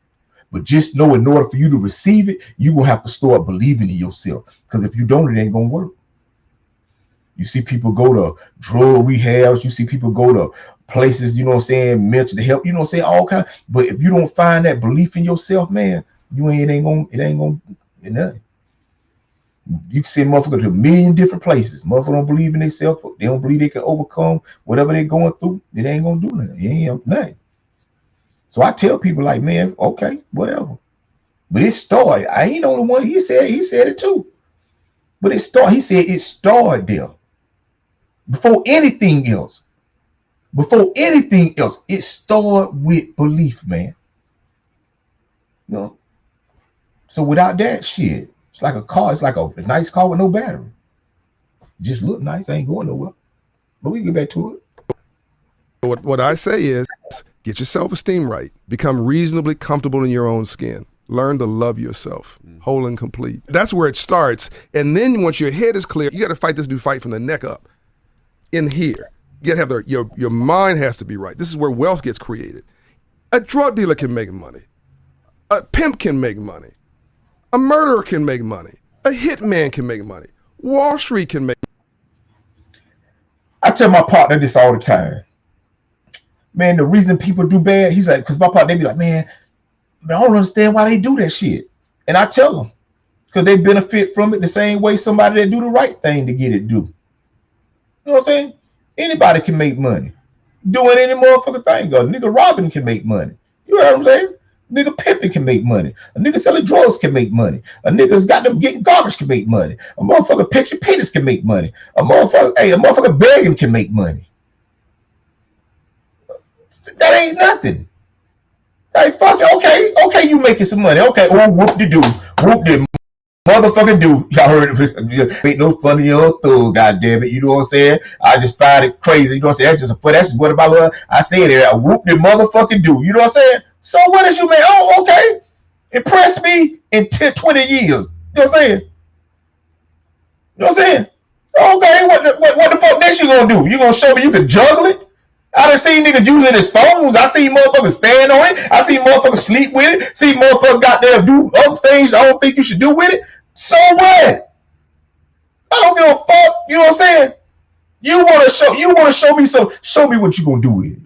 But just know, in order for you to receive it, you're going to have to start believing in yourself. Because if you don't, it ain't going to work. You see people go to drug rehabs. You see people go to places, you know what I'm saying, mental help, you know what I'm saying, all kind of. But if you don't find that belief in yourself, man, it ain't going to nothing. You can see motherfuckers to a million different places. Motherfuckers don't believe in themselves. They don't believe they can overcome whatever they're going through. It ain't gonna do nothing. It ain't nothing. So I tell people like, man, okay, whatever. But it started. I ain't the only one. He said it too. But it started. He said it started there. Before anything else. It started with belief, man. You know. So without that shit. It's like a car. It's like a nice car with no battery. It just look nice. I ain't going nowhere. But we can get back to it. What I say is, get your self-esteem right. Become reasonably comfortable in your own skin. Learn to love yourself, whole and complete. That's where it starts. And then once your head is clear, you got to fight this new fight from the neck up. In here, you got to have your mind has to be right. This is where wealth gets created. A drug dealer can make money. A pimp can make money. A murderer can make money. A hitman can make money. Wall Street can make money. I tell my partner this all the time. Man, the reason people do bad, he's like, because my partner, they be like, man, I don't understand why they do that shit. And I tell them, because they benefit from it the same way somebody that do the right thing to get it do. You know what I'm saying? Anybody can make money. Doing any motherfucking thing. A nigga robbing can make money. You know what I'm saying? Nigga pimping can make money. A nigga selling drugs can make money. A nigga's got them getting garbage can make money. A motherfucker picture penis can make money. A motherfucker begging can make money. That ain't nothing. Hey, fuck it. Okay, you making some money. Okay, whoop-de-doo. Whoop-de motherfucker do. Y'all heard it. Ain't no fun in your thug, goddamn it. You know what I'm saying? I just find it crazy. You know what I'm saying? That's just what about love. I said it. Whoop-de motherfucker do. You know what I'm saying? So what is you, man? Oh, okay. Impress me in 10, 20 years. You know what I'm saying? You know what I'm saying? Okay, what the fuck next you gonna do? You gonna show me you can juggle it? I done seen niggas using his phones. I seen motherfuckers stand on it. I seen motherfuckers sleep with it. See motherfuckers got there do other things I don't think you should do with it. So what? I don't give a fuck. You know what I'm saying? You wanna show me what you gonna do with it.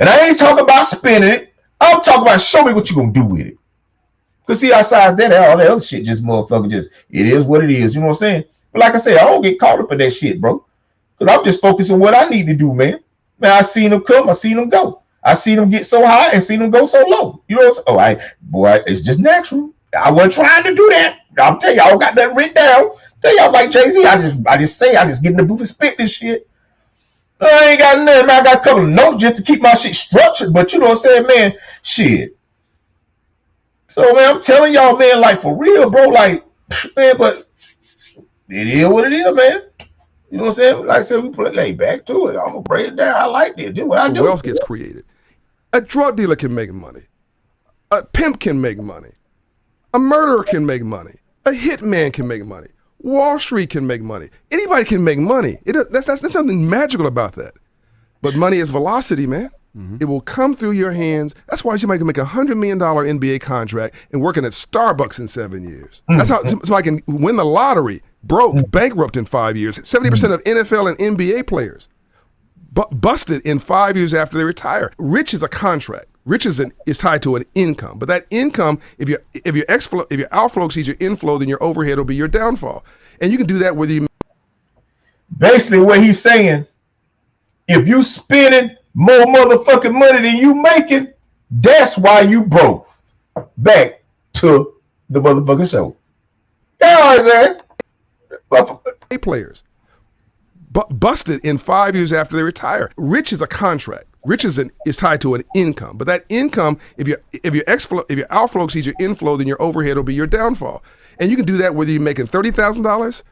And I ain't talking about spending it. I'm talking about show me what you gonna do with it. Cause see, outside that, all that other shit just motherfucker just, it is what it is. You know what I'm saying? But like I said, I don't get caught up in that shit, bro. Cause I'm just focused on what I need to do, man. Man, I seen them come, I seen them go. I seen them get so high and seen them go so low. You know what I'm saying? It's just natural. I wasn't trying to do that. I'll tell y'all, got that written down. Tell y'all like Jay-Z, I just get in the booth and spit this shit. I ain't got nothing, man. I got a couple of notes just to keep my shit structured, but you know what I'm saying, man? Shit. So, man, I'm telling y'all, man, like, for real, bro, like, man, but it is what it is, man. You know what I'm saying? Like I said, we play back to it. I'm going to break it down. I like this. Do what I do. Wealth gets created. A drug dealer can make money. A pimp can make money. A murderer can make money. A hitman can make money. Wall Street can make money. Anybody can make money. That's something magical about that. But money is velocity, man. Mm-hmm. It will come through your hands. That's why somebody can make $100 million NBA contract and working at Starbucks in 7 years. Mm-hmm. That's how somebody can win the lottery, bankrupt in 5 years. 70% of NFL and NBA players busted in 5 years after they retire. Rich is a contract. Rich is tied to an income. But that income, if your outflow exceeds your inflow, then your overhead will be your downfall. And you can do that whether you... Basically what he's saying, if you spending more motherfucking money than you making, that's why you broke. Back to the motherfucking show. Yeah, players busted in 5 years after they retire. Rich is a contract. Rich is tied to an income. But that income, if your outflow exceeds your inflow, then your overhead will be your downfall. And you can do that whether you're making $30,000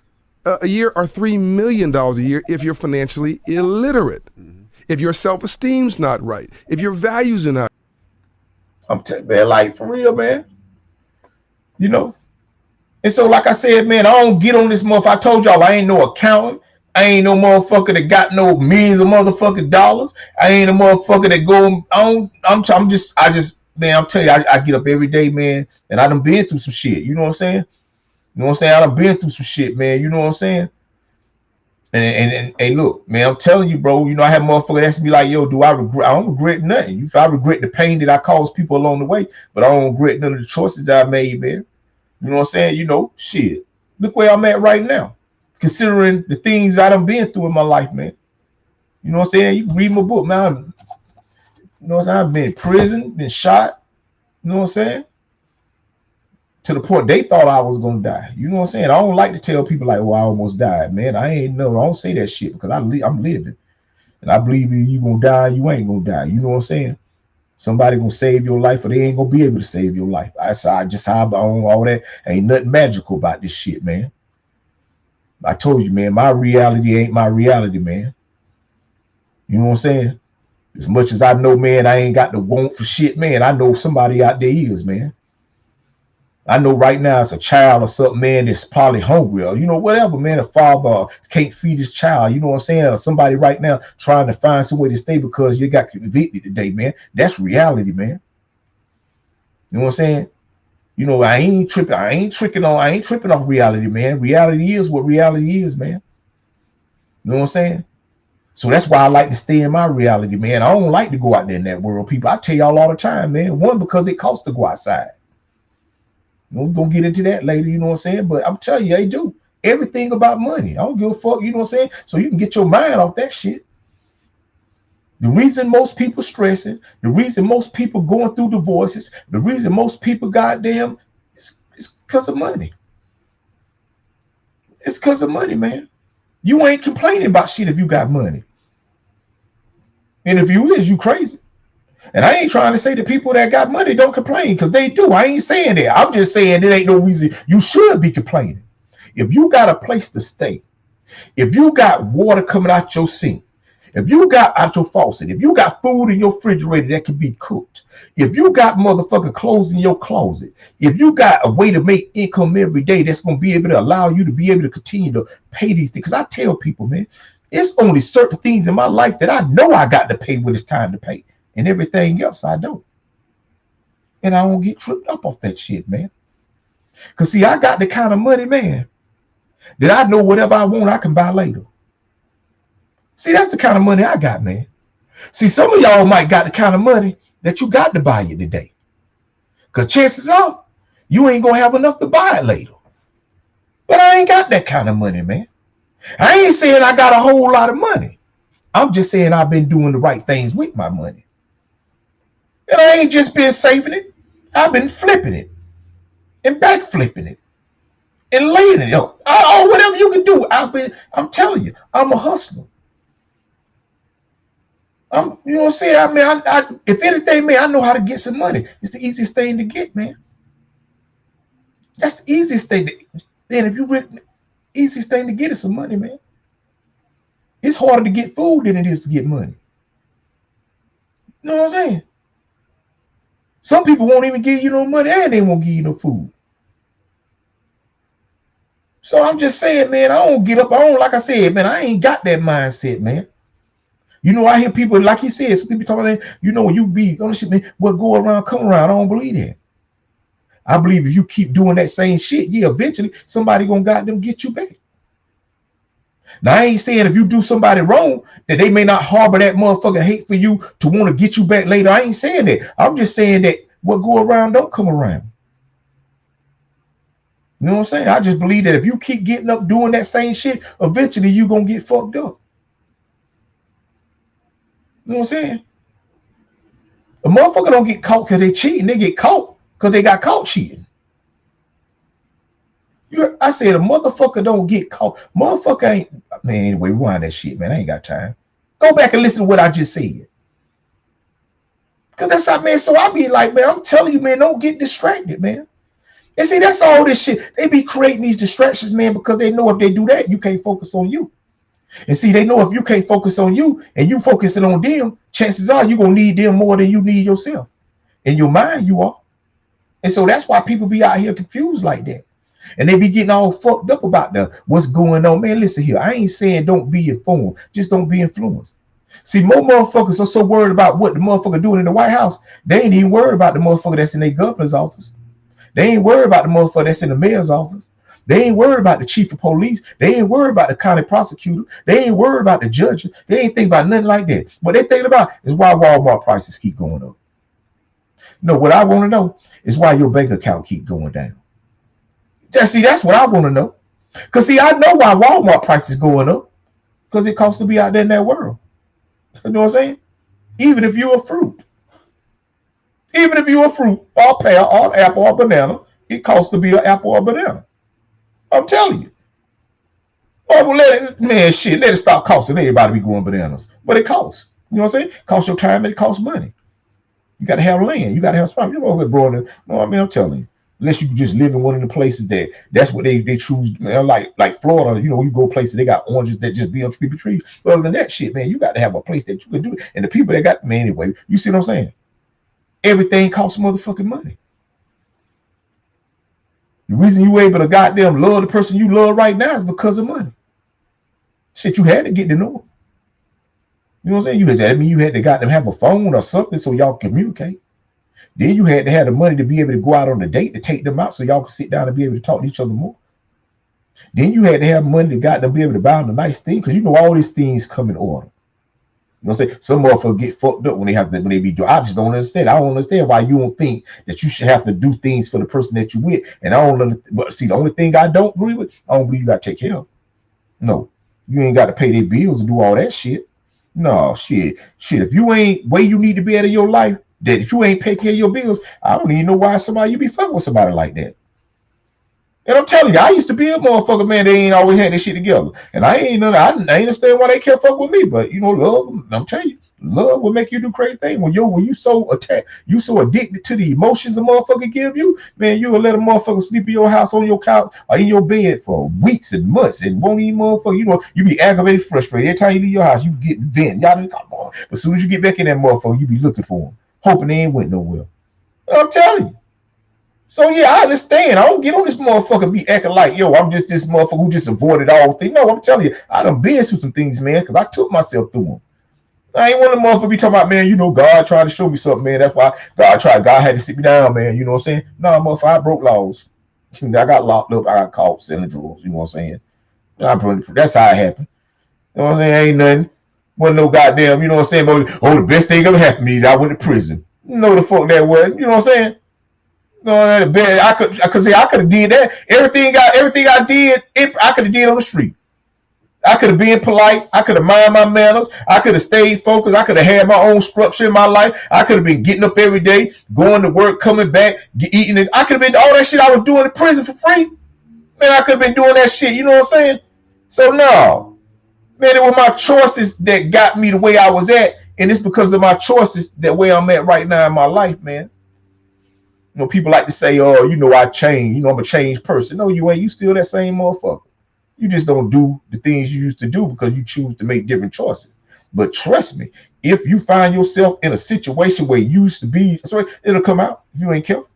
a year or $3 million a year if you're financially illiterate. Mm-hmm. If your self-esteem's not right, if your values are not. I'm telling you, man, like, for real, man. You know? And so, like I said, man, I don't get on this motherfucker. I told y'all I ain't no accountant. I ain't no motherfucker that got no millions of motherfucking dollars. I ain't a motherfucker that go, I'm just, man, I'm telling you, I get up every day, man, and I done been through some shit. You know what I'm saying? You know what I'm saying? I done been through some shit, man. You know what I'm saying? And look, man, I'm telling you, bro, you know, I have motherfuckers ask me like, yo, do I regret? I don't regret nothing. I regret the pain that I caused people along the way, but I don't regret none of the choices that I made, man. You know what I'm saying? You know, shit. Look where I'm at right now, considering the things I done been through in my life, man. You know what I'm saying? You can read my book, man. You know what I'm saying? I've been in prison, been shot. You know what I'm saying? To the point they thought I was gonna die. You know what I'm saying? I don't like to tell people like, well, I almost died, man. I don't say that shit because I'm living. And I believe if you gonna die, you ain't gonna die. You know what I'm saying? Somebody gonna save your life or they ain't gonna be able to save your life. I just have all that. Ain't nothing magical about this shit, man. I told you, man, my reality ain't my reality, man. You know what I'm saying? As much as I know, man, I ain't got the want for shit, man. I know somebody out there is, man. I know right now it's a child or something, man, that's probably hungry or, you know, whatever, man. A father can't feed his child, you know what I'm saying? Or somebody right now trying to find some way to stay because you got convicted today, man. That's reality, man. You know what I'm saying? You know, I ain't tripping off reality, man. Reality is what reality is, man. You know what I'm saying? So that's why I like to stay in my reality, man. I don't like to go out there in that world, people. I tell y'all all the time, man. One, because it costs to go outside. We're gonna get into that later, you know what I'm saying? But I'm telling you, they do everything about money. I don't give a fuck, you know what I'm saying? So you can get your mind off that shit. The reason most people stressing, the reason most people going through divorces, the reason most people goddamn is because of money. It's because of money, man. You ain't complaining about shit if you got money. And if you is, you crazy. And I ain't trying to say the people that got money don't complain, because they do. I ain't saying that. I'm just saying there ain't no reason you should be complaining. If you got a place to stay, if you got water coming out your sink, if you got out your faucet, if you got food in your refrigerator that can be cooked, if you got motherfucking clothes in your closet, if you got a way to make income every day that's going to be able to allow you to be able to continue to pay these things. Because I tell people, man, it's only certain things in my life that I know I got to pay when it's time to pay. And everything else I don't. And I don't get tripped up off that shit, man. Because see, I got the kind of money, man, that I know whatever I want, I can buy later. See, that's the kind of money I got, man. See, some of y'all might got the kind of money that you got to buy it today. Because chances are, you ain't going to have enough to buy it later. But I ain't got that kind of money, man. I ain't saying I got a whole lot of money. I'm just saying I've been doing the right things with my money. And I ain't just been saving it. I've been flipping it and back flipping it and laying it up. Whatever you can do. I'm telling you, I'm a hustler. You know what I'm saying? I mean, if anything, man, I know how to get some money. It's the easiest thing to get, man. That's the easiest thing. Then if you really, easiest thing to get is some money, man. It's harder to get food than it is to get money. You know what I'm saying? Some people won't even give you no money and they won't give you no food. So I'm just saying, man, I don't get up. Like I said, man, I ain't got that mindset, man. You know, I hear people, like you said, some people talking, you know, when you be on shit, man, what go around, come around. I don't believe that. I believe if you keep doing that same shit, yeah, eventually somebody gonna goddamn get you back. Now, I ain't saying if you do somebody wrong that they may not harbor that motherfucking hate for you to want to get you back later. I ain't saying that. I'm just saying that what go around don't come around. You know what I'm saying? I just believe that if you keep getting up doing that same shit, eventually you gonna get fucked up. You know what I'm saying? A motherfucker don't get caught because they cheating. They get caught because they got caught cheating. I said a motherfucker don't get caught. Motherfucker ain't, man, anyway, rewind that shit, man. I ain't got time. Go back and listen to what I just said. Because that's how, man, so I be like, man, I'm telling you, man, don't get distracted, man. And see, that's all this shit. They be creating these distractions, man, because they know if they do that, you can't focus on you. And see, they know if you can't focus on you and you focusing on them, chances are you're going to need them more than you need yourself. In your mind, you are. And so that's why people be out here confused like that. And they be getting all fucked up about what's going on. Man, listen here. I ain't saying don't be informed. Just don't be influenced. See, more motherfuckers are so worried about what the motherfucker doing in the White House. They ain't even worried about the motherfucker that's in their governor's office. They ain't worried about the motherfucker that's in the mayor's office. They ain't worried about the chief of police. They ain't worried about the county prosecutor. They ain't worried about the judge. They ain't think about nothing like that. What they thinking about is why Walmart prices keep going up. No, what I want to know is why your bank account keep going down. See, that's what I want to know. Because, see, I know why Walmart prices going up. Because it costs to be out there in that world. You know what I'm saying? Even if you're a fruit. Even if you're a fruit, or pear, or apple, or banana, it costs to be an apple or banana. I'm telling you. Oh, well, let it stop costing everybody to be growing bananas. But it costs. You know what I'm saying? It costs your time and it costs money. You got to have land. You got to have spot. You know what growing. No, I mean, I'm telling you. Unless you just live in one of the places that's what they choose, like Florida, you know, you go places, they got oranges that just be on trees. Other than that shit, man, you got to have a place that you can do it. And the people that got, man, anyway, you see what I'm saying? Everything costs motherfucking money. The reason you able to goddamn love the person you love right now is because of money. Shit, you had to get to know them. You know what I'm saying? You had to goddamn have a phone or something so y'all communicate. Then you had to have the money to be able to go out on a date to take them out so y'all could sit down and be able to talk to each other more. Then you had to have money to got them be able to buy them a nice thing because you know all these things come in order. You know what I'm saying? Some motherfuckers get fucked up when they be doing. I just don't understand. I don't understand why you don't think that you should have to do things for the person that you with. And I don't. But see, the only thing I don't agree with, I don't believe you got to take care of. No, you ain't got to pay their bills and do all that shit. No shit. If you ain't where you need to be out of your life, that if you ain't pay care of your bills, I don't even know why you be fucking with somebody like that. And I'm telling you, I used to be a motherfucker, man. They ain't always had this shit together. And I ain't understand why they can't fuck with me. But you know, love, I'm telling you, love will make you do crazy things. When you so attacked, you so addicted to the emotions a motherfucker give you, man, you will let a motherfucker sleep in your house on your couch or in your bed for weeks and months and won't even motherfucker, you know, you be aggravated, frustrated. Every time you leave your house, you get vent. But as soon as you get back in that motherfucker, you be looking for him, hoping they ain't went nowhere. I'm telling you. So yeah, I understand. I don't get on this motherfucker be acting like, yo, I'm just this motherfucker who just avoided all things. No, I'm telling you, I done been through some things, man, because I took myself through them. I ain't one of the motherfuckers be talking about, man, you know, God tried to show me something, man. That's why God had to sit me down, man. You know what I'm saying? No, motherfucker, I broke laws. I got locked up. I got caught selling drugs. You know what I'm saying? That's how it happened. You know what I'm saying? Ain't nothing. Wasn't no goddamn, you know what I'm saying? But, the best thing ever happened to me is I went to prison. You know the fuck that was. You know what I'm saying? I could have did that. Everything I did, I could have did on the street. I could have been polite. I could have mind my manners. I could have stayed focused. I could have had my own structure in my life. I could have been getting up every day, going to work, coming back, eating it. I could have been all that shit I was doing in prison for free. Man, I could have been doing that shit. You know what I'm saying? So no, man, it was my choices that got me the way I was at. And it's because of my choices that where I'm at right now in my life, man. You know, people like to say, oh, you know, I changed. You know, I'm a changed person. No, you ain't. You still that same motherfucker. You just don't do the things you used to do because you choose to make different choices. But trust me, if you find yourself in a situation where you used to be, sorry, it'll come out if you ain't careful.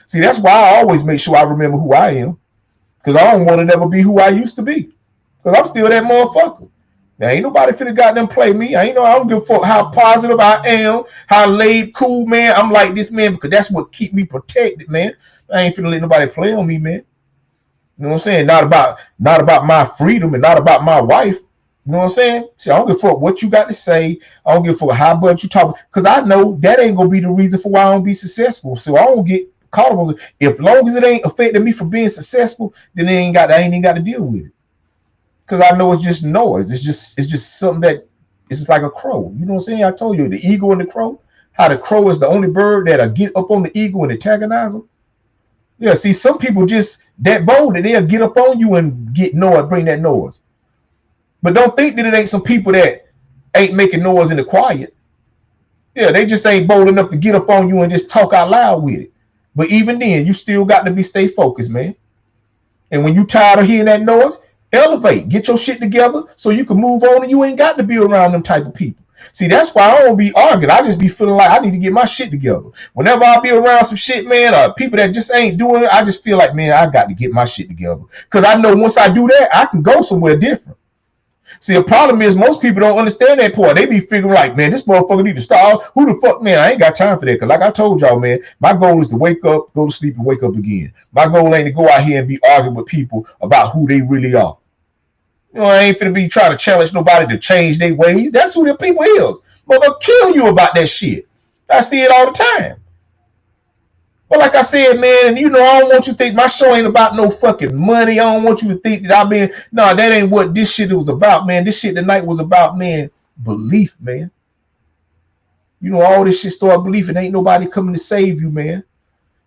See, that's why I always make sure I remember who I am, because I don't want to never be who I used to be, because I'm still that motherfucker. Now, ain't nobody finna goddamn play me. I don't give a fuck how positive I am, how laid, cool, man. I'm like this, man, because that's what keep me protected, man. I ain't finna let nobody play on me, man. You know what I'm saying? Not about my freedom and not about my wife. You know what I'm saying? See, I don't give a fuck what you got to say. I don't give a fuck how much you talk, because I know that ain't gonna be the reason for why I don't be successful. So I don't get caught up on it. If long as it ain't affecting me from being successful, then I ain't even got to deal with it. Because I know it's just noise. It's just something that it's like a crow. You know what I'm saying? I told you the eagle and the crow. How the crow is the only bird that'll get up on the eagle and antagonize him. Yeah, see, some people just that bold that they'll get up on you and get noise, bring that noise. But don't think that it ain't some people that ain't making noise in the quiet. Yeah, they just ain't bold enough to get up on you and just talk out loud with it. But even then, you still got to stay focused, man. And when you tired of hearing that noise, elevate, get your shit together so you can move on, and you ain't got to be around them type of people. See, that's why I don't be arguing. I just be feeling like I need to get my shit together. Whenever I be around some shit, man, or people that just ain't doing it, I just feel like, man, I got to get my shit together. Because I know once I do that, I can go somewhere different. See, the problem is most people don't understand that part. They be figuring like, man, this motherfucker need to stop. Who the fuck, man? I ain't got time for that. Because like I told y'all, man, my goal is to wake up, go to sleep, and wake up again. My goal ain't to go out here and be arguing with people about who they really are. You know, I ain't finna be trying to challenge nobody to change their ways. That's who the people is. But they'll kill you about that shit. I see it all the time. But like I said, man, you know, I don't want you to think my show ain't about no fucking money. I don't want you to think that no, that ain't what this shit was about, man. This shit tonight was about, man, belief, man. You know, all this shit start belief, and ain't nobody coming to save you, man.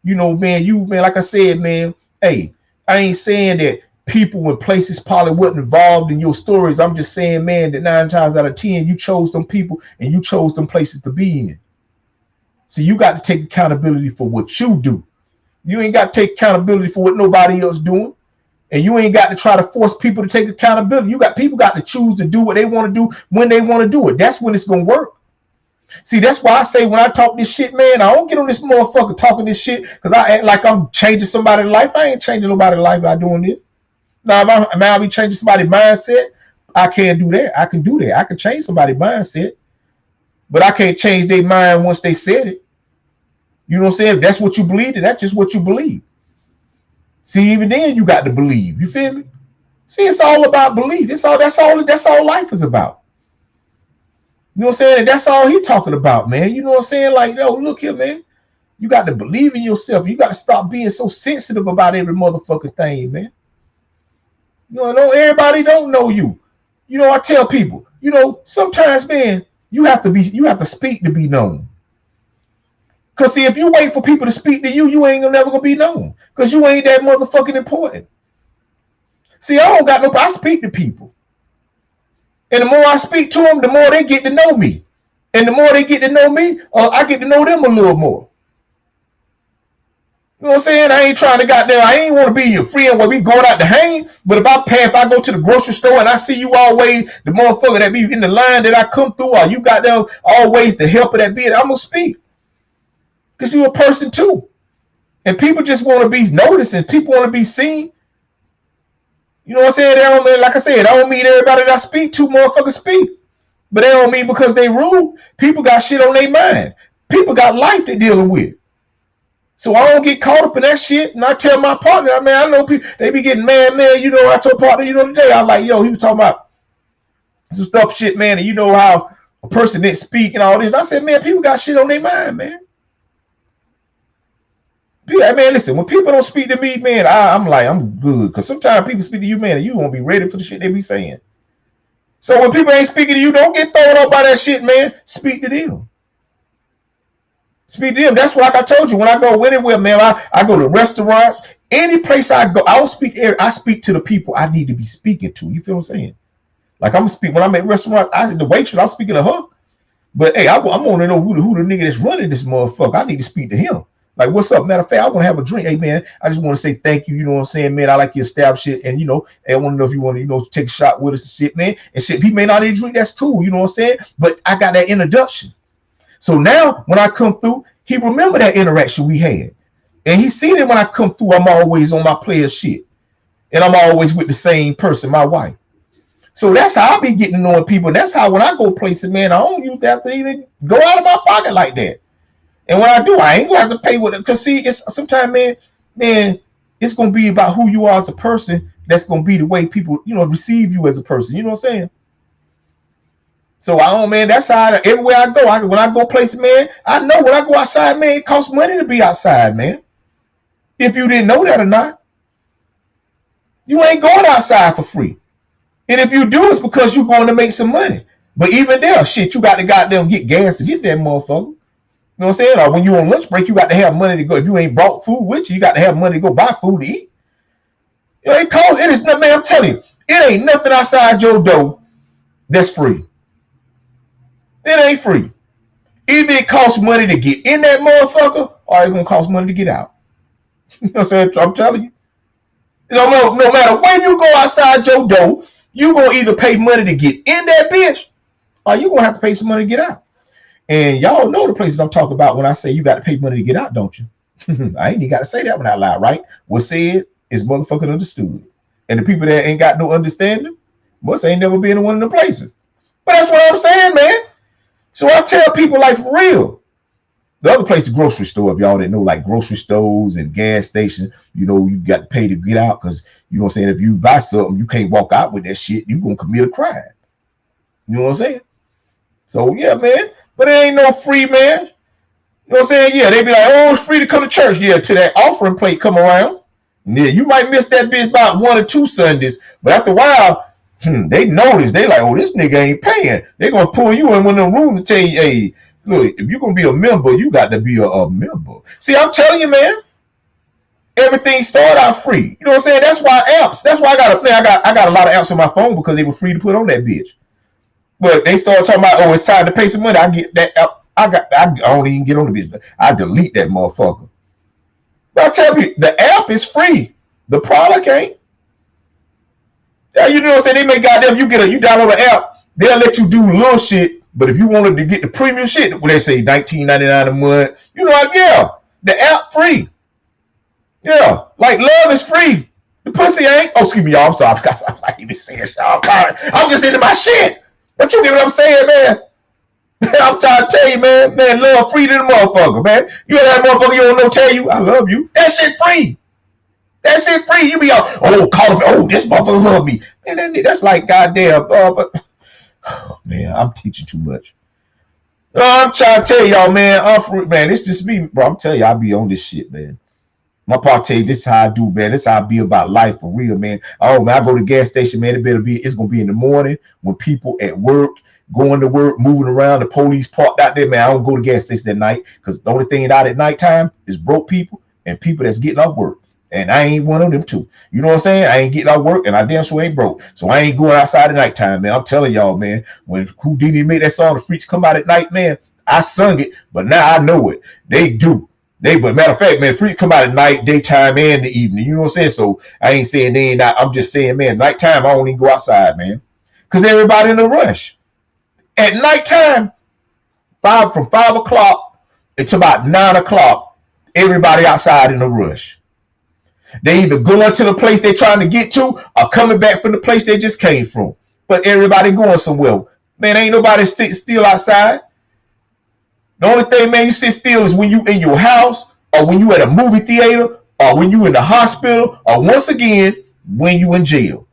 You know, man, like I said, man, hey, I ain't saying that people and places probably wasn't involved in your stories. I'm just saying, man, that 9 times out of 10, you chose them people and you chose them places to be in. See, you got to take accountability for what you do. You ain't got to take accountability for what nobody else doing. And you ain't got to try to force people to take accountability. People got to choose to do what they want to do when they want to do it. That's when it's going to work. See, that's why I say when I talk this shit, man, I don't get on this motherfucker talking this shit because I act like I'm changing somebody's life. I ain't changing nobody's life by doing this. Now, if I be changing somebody's mindset, I can't do that. I can do that. I can change somebody's mindset. But I can't change their mind once they said it. You know what I'm saying? If that's what you believe, then that's just what you believe. See, even then you got to believe. You feel me? See, it's all about belief. That's all life is about. You know what I'm saying? And that's all he talking about, man. You know what I'm saying? Like, yo, look here, man. You got to believe in yourself. You got to stop being so sensitive about every motherfucking thing, man. You know, everybody don't know you. You know, I tell people, you know, sometimes, man, you have to speak to be known. Because see, if you wait for people to speak to you, you ain't never gonna be known. Because you ain't that motherfucking important. See, I speak to people. And the more I speak to them, the more they get to know me. And the more they get to know me, I get to know them a little more. You know what I'm saying? I ain't trying to I ain't want to be your friend where we going out to hang. But if I go to the grocery store and I see you always, the motherfucker that be in the line that I come through, or you got them always the helper that be, I'm gonna speak. Because you're a person too. And people just want to be noticed and people want to be seen. You know what I'm saying? Like I said, I don't mean everybody that I speak to motherfuckers speak. But they don't mean because they rude. People got shit on their mind. People got life they're dealing with. So I don't get caught up in that shit. And I tell my partner, I know people, they be getting mad, man. You know, I told partner, today, I was like, yo, he was talking about some stuff shit, man. And you know how a person didn't speak and all this. And I said, man, people got shit on their mind, man. Yeah, man, listen, when people don't speak to me, man, I'm good. Because sometimes people speak to you, man, and you won't be ready for the shit they be saying. So when people ain't speaking to you, don't get thrown up by that shit, man. Speak to them. Speak to them. That's what, like I told you, when I go anywhere, man, I go to restaurants, any place I go, I speak to the people I need to be speaking to. You feel what I'm saying? Like I'm speaking when I'm at restaurants, the waitress, I'm speaking to her. But hey, I want to know who the nigga that's running this motherfucker. I need to speak to him. Like, what's up? Matter of fact, I want to have a drink. Hey, man, I just want to say thank you. You know what I'm saying, man? I like your style shit. And, hey, I want to know if you want to, take a shot with us and shit, man. And shit, if he may not even drink, that's cool. You know what I'm saying? But I got that introduction. So now when I come through, he remember that interaction we had. And he seen it when I come through, I'm always on my player shit. And I'm always with the same person, my wife. So that's how I be getting to know people. That's how when I go places, man, I don't use that to even go out of my pocket like that. And when I do, I ain't gonna have to pay with it. Because see, it's sometimes, man, it's gonna be about who you are as a person. That's gonna be the way people, receive you as a person. You know what I'm saying? So man, that's how everywhere I go. When I go places, man, I know when I go outside, man, it costs money to be outside, man. If you didn't know that or not, you ain't going outside for free. And if you do, it's because you're going to make some money. But even there, shit, you got to goddamn get gas to get that motherfucker. You know what I'm saying? Or when you on lunch break, you got to have money to go. If you ain't brought food with you, you got to have money to go buy food to eat. It is nothing, man. I'm telling you, it ain't nothing outside your door that's free. It ain't free. Either it costs money to get in that motherfucker, or it's gonna cost money to get out. You know what I'm saying? I'm telling you. No matter where you go outside your door, you gonna either pay money to get in that bitch, or you gonna have to pay some money to get out. And y'all know the places I'm talking about when I say you got to pay money to get out, don't you? I ain't even got to say that one out loud, right? What's said is motherfucking understood. And the people that ain't got no understanding must ain't never been in one of the places. But that's what I'm saying, man. So I tell people, like, for real. The other place, the grocery store, if y'all didn't know, like grocery stores and gas stations, you got to pay to get out because, you know what I'm saying, if you buy something, you can't walk out with that shit, you're going to commit a crime. You know what I'm saying? So, yeah, man. But it ain't no free, man. You know what I'm saying? Yeah, they be like, oh, it's free to come to church. Yeah, till that offering plate come around. Yeah, you might miss that bitch about 1 or 2 Sundays. But after a while, they notice. They like, oh, this nigga ain't paying. They going to pull you in one of them rooms and tell you, hey, look, if you're going to be a member, you got to be a member. See, I'm telling you, man, everything started out free. You know what I'm saying? That's why apps. That's why I got a lot of apps on my phone because they were free to put on that bitch. But they started talking about, oh, it's time to pay some money. I get that app. I don't even get on the bitch. I delete that motherfucker. But I tell you, the app is free. The product ain't. Yeah, you know what I'm saying? They make goddamn, you download an app, they'll let you do little shit. But if you wanted to get the premium shit, they say $19.99 a month. You know what? Yeah, the app free. Yeah, like love is free. The pussy ain't. Oh, excuse me, y'all. I'm sorry. I ain't even saying shit. I'm just into my shit. But you get what I'm saying, man? I'm trying to tell you, man. Love free to the motherfucker, man. You hear that motherfucker you don't know tell you, I love you. That shit free. That shit free. You be out, call up, this motherfucker love me. Man, that's like goddamn. Man, I'm teaching too much. I'm trying to tell y'all, man. It's just me, bro. I'm telling you, I be on this shit, man. My partake, this is how I do, man. This is how I be about life for real, man. Oh, man, I go to the gas station, man. It's gonna be in the morning when people at work, going to work, moving around, the police parked out there, man. I don't go to gas station at night because the only thing out at nighttime is broke people and people that's getting off work. And I ain't one of them too. You know what I'm saying? I ain't getting off work and I damn sure ain't broke. So I ain't going outside at nighttime, man. I'm telling y'all, man, when Houdini made that song, The Freaks Come Out at Night, man, I sung it, but now I know it. They do. But matter of fact, man, freaks come out at night, daytime, and the evening. You know what I'm saying? So I ain't saying they ain't not. I'm just saying, man, nighttime, I don't even go outside, man. Because everybody in a rush. At nighttime, from 5 o'clock until about 9 o'clock, everybody outside in a rush. They either going to the place they're trying to get to or coming back from the place they just came from. But everybody going somewhere. Man, ain't nobody sitting still outside. The only thing, man, you sit still is when you in your house or when you at a movie theater or when you in the hospital or once again, when you in jail.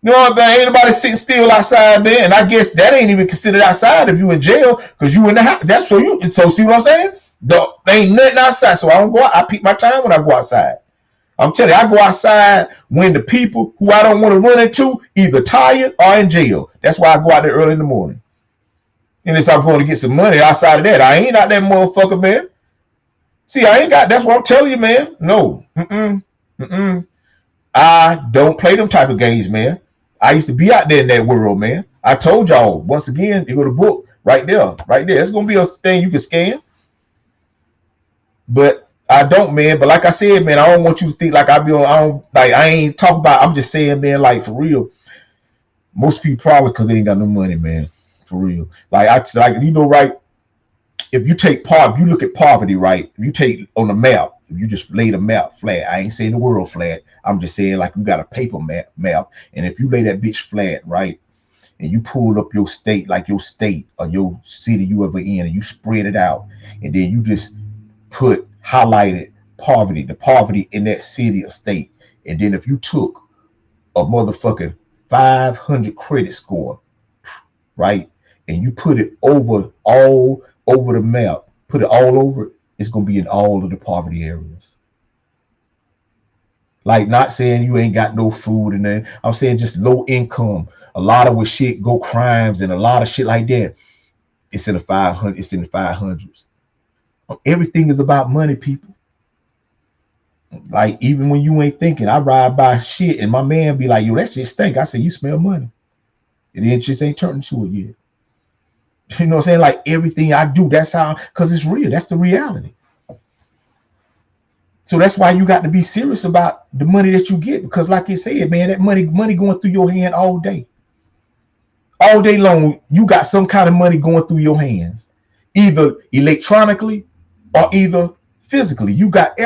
You know what, man? Ain't nobody sitting still outside there. And I guess that ain't even considered outside if you in jail because you in the house. That's so see what I'm saying? There ain't nothing outside. So I don't go out. I peak my time when I go outside. I'm telling you, I go outside when the people who I don't want to run into either tired or in jail. That's why I go out there early in the morning. Unless I'm going to get some money outside of that. I ain't out that motherfucker, man. See, I ain't got, that's what I'm telling you, man. No. I don't play them type of games, man. I used to be out there in that world, man. I told y'all, once again, you go to book right there, right there. It's gonna be a thing you can scan. But I don't, man. But like I said, man, I don't want you to think like I be on. I don't like. I ain't talking about. I'm just saying, man. Like for real, most people probably because they ain't got no money, man. For real. Like like you know, right? If you take if you look at poverty, right? If you take on the map, if you just lay the map flat, I ain't saying the world flat. I'm just saying like you got a paper map, and if you lay that bitch flat, right? And you pull up your state, like your state or your city you ever in, and you spread it out, and then you just highlighted the poverty in that city or state. And then if you took a motherfucking 500 credit score, right, and you put it all over the map, put it all over it, it's gonna be in all of the poverty areas. Like not saying you ain't got no food and then I'm saying just low income. A lot of shit go crimes and a lot of shit like that. It's in the 500. It's in the 500s. Everything is about money, people. Like even when you ain't thinking, I ride by shit and my man be like, "Yo, that shit stink." I say, "You smell money," and then just ain't turned into it yet. You know what I'm saying? Like everything I do, that's how, because it's real. That's the reality. So that's why you got to be serious about the money that you get, because like you said, man, that money going through your hand all day. All day long, you got some kind of money going through your hands, either electronically or either physically. You got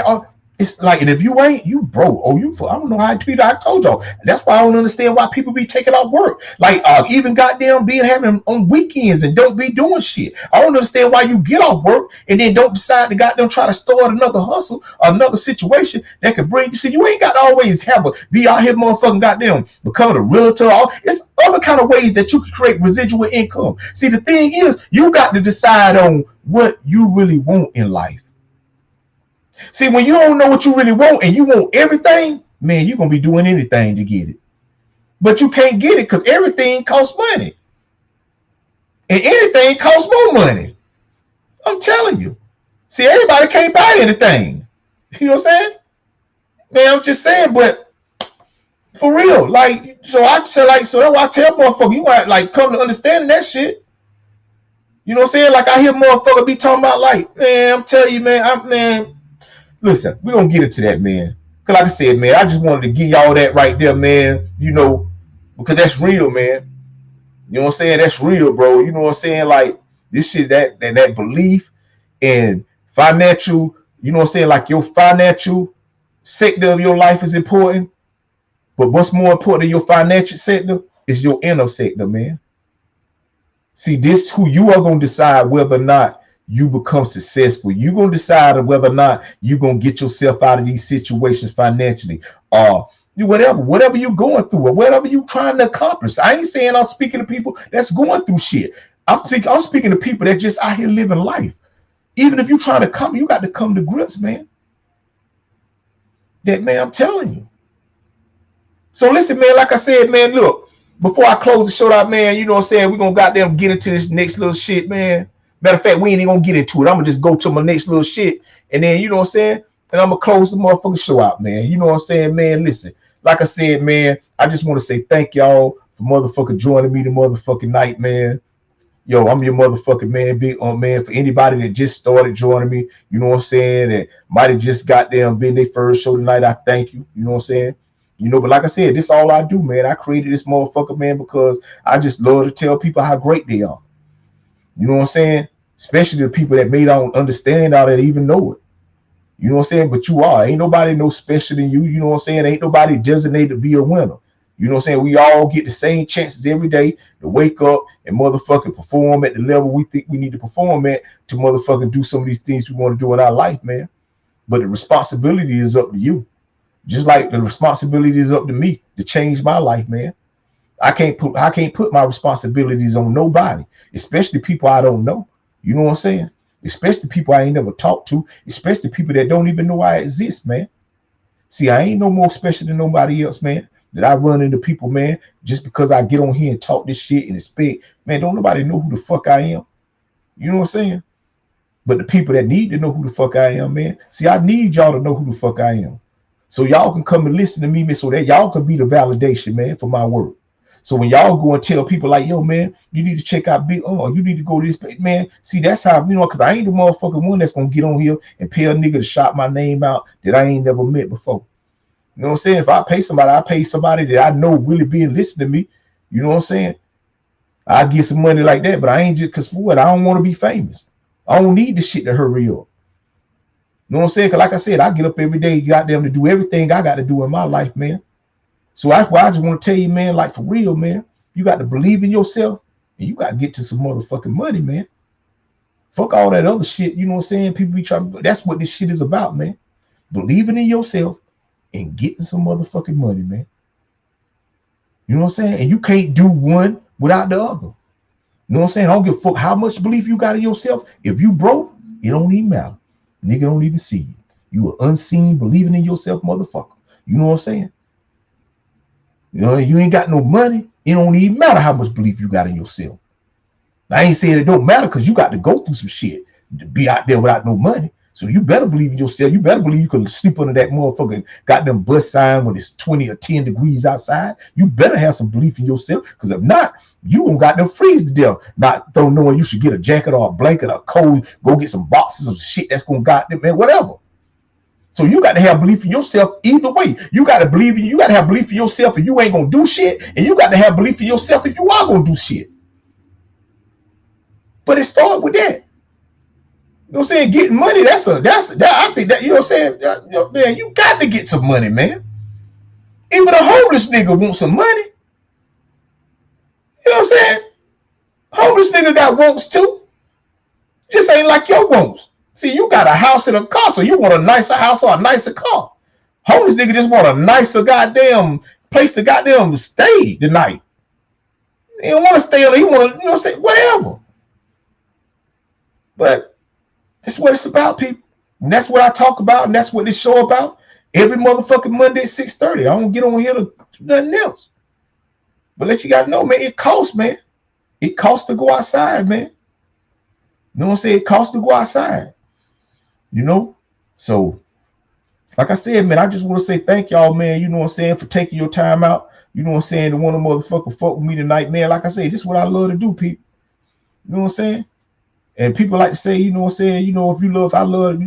it's like, and if you ain't, you broke. Oh, you I don't know how I told y'all. That's why I don't understand why people be taking off work. Like even goddamn being having on weekends and don't be doing shit. I don't understand why you get off work and then don't decide to goddamn try to start another hustle, another situation that could bring you. See, you ain't got to always be out here motherfucking goddamn becoming a realtor. It's other kind of ways that you can create residual income. See, the thing is, you got to decide on what you really want in life. See, when you don't know what you really want and you want everything, man, you're going to be doing anything to get it. But you can't get it because everything costs money. And anything costs more money. I'm telling you. See, everybody can't buy anything. You know what I'm saying? Man, I'm just saying, but for real, like, so that's why I tell motherfuckers, you might like come to understanding that shit. You know what I'm saying? Like I hear motherfuckers be talking about like, man, I'm telling you, man, listen, we're going to get into that, man. Because like I said, man, I just wanted to give y'all that right there, man. You know, because that's real, man. You know what I'm saying? That's real, bro. You know what I'm saying? Like, this shit, that belief in financial, you know what I'm saying? Like, your financial sector of your life is important. But what's more important than your financial sector is your inner sector, man. See, this who you are going to decide whether or not you become successful. You're going to decide whether or not you're going to get yourself out of these situations financially or whatever you're going through or whatever you're trying to accomplish. I ain't saying I'm speaking to people that's going through shit. I'm speaking to people that just out here living life. Even if you're trying to come, you got to come to grips, man. That, man, I'm telling you. So listen, man, like I said, man, look, before I close the show out, man, you know what I'm saying? We're going to goddamn get into this next little shit, man. Matter of fact, we ain't even gonna get into it. I'm gonna just go to my next little shit. And then, you know what I'm saying? And I'm gonna close the motherfucking show out, man. You know what I'm saying, man? Listen, like I said, man, I just want to say thank y'all for motherfucking joining me the motherfucking night, man. Yo, I'm your motherfucking man, Big Unc, man. For anybody that just started joining me, you know what I'm saying, that might have just goddamn been their first show tonight, I thank you. You know what I'm saying? You know, but like I said, this is all I do, man. I created this motherfucker, man, because I just love to tell people how great they are. You know what I'm saying? Especially the people that may not understand or that even know it. You know what I'm saying? But you are. Ain't nobody no special than you. You know what I'm saying? Ain't nobody designated to be a winner. You know what I'm saying? We all get the same chances every day to wake up and motherfucking perform at the level we think we need to perform at to motherfucking do some of these things we want to do in our life, man. But the responsibility is up to you. Just like the responsibility is up to me to change my life, man. I can't put my responsibilities on nobody, especially people I don't know. You know what I'm saying? Especially people I ain't never talked to, especially people that don't even know I exist, man. See, I ain't no more special than nobody else, man. That I run into people, man, just because I get on here and talk this shit and expect, man, don't nobody know who the fuck I am. You know what I'm saying? But the people that need to know who the fuck I am, man. See, I need y'all to know who the fuck I am. So y'all can come and listen to me, man, so that y'all can be the validation, man, for my work. So when y'all go and tell people like, yo, man, you need to check out Big Unc, or you need to go to this place, man. See, that's how, because I ain't the motherfucking one that's gonna get on here and pay a nigga to shout my name out that I ain't never met before. You know what I'm saying? If I pay somebody that I know really being listening to me. You know what I'm saying? I get some money like that, but I ain't just, because for what? I don't want to be famous. I don't need this shit to hurry up. You know what I'm saying? Because like I said, I get up every day, goddamn, to do everything I got to do in my life, man. So that's why I just want to tell you, man, like for real, man, you got to believe in yourself and you got to get to some motherfucking money, man. Fuck all that other shit, you know what I'm saying? People be trying, that's what this shit is about, man. Believing in yourself and getting some motherfucking money, man. You know what I'm saying? And you can't do one without the other. You know what I'm saying? I don't give a fuck how much belief you got in yourself. If you broke, it don't even matter. Nigga don't even see you. You are unseen, believing in yourself, motherfucker. You know what I'm saying? You know, you ain't got no money. It don't even matter how much belief you got in yourself. I ain't saying it don't matter because you got to go through some shit to be out there without no money. So you better believe in yourself. You better believe you can sleep under that motherfucking goddamn bus sign when it's 20 or 10 degrees outside. You better have some belief in yourself, because if not, you gonna goddamn freeze to death. Not though knowing you should get a jacket or a blanket or coat, go get some boxes of shit that's gonna goddamn, man, whatever. So you got to have belief in yourself either way. You got to believe in, you got to have belief in yourself if you ain't gonna do shit, and you got to have belief in yourself if you are gonna do shit. But it started with that. You know what I'm saying? Getting money, I think that, you know what I'm saying? Man, you got to get some money, man. Even a homeless nigga wants some money. You know what I'm saying? Homeless nigga got wants too. Just ain't like your wants. See, you got a house and a car, so you want a nicer house or a nicer car. Homeless nigga just want a nicer goddamn place to goddamn stay tonight. He don't want to stay, he want to, you know what I'm saying? Whatever. But that's what it's about, people. And that's what I talk about, and that's what this show about. Every motherfucking Monday at 6:30. I don't get on here to do nothing else. But let you guys know, man, it costs, man. It costs to go outside, man. You know what I'm saying? It costs to go outside. You know? So, like I said, man, I just want to say thank y'all, man. You know what I'm saying? For taking your time out. You know what I'm saying? To want to motherfucker fuck with me tonight, man. Like I said, this is what I love to do, people. You know what I'm saying? And people like to say, you know what I'm saying? You know, if I love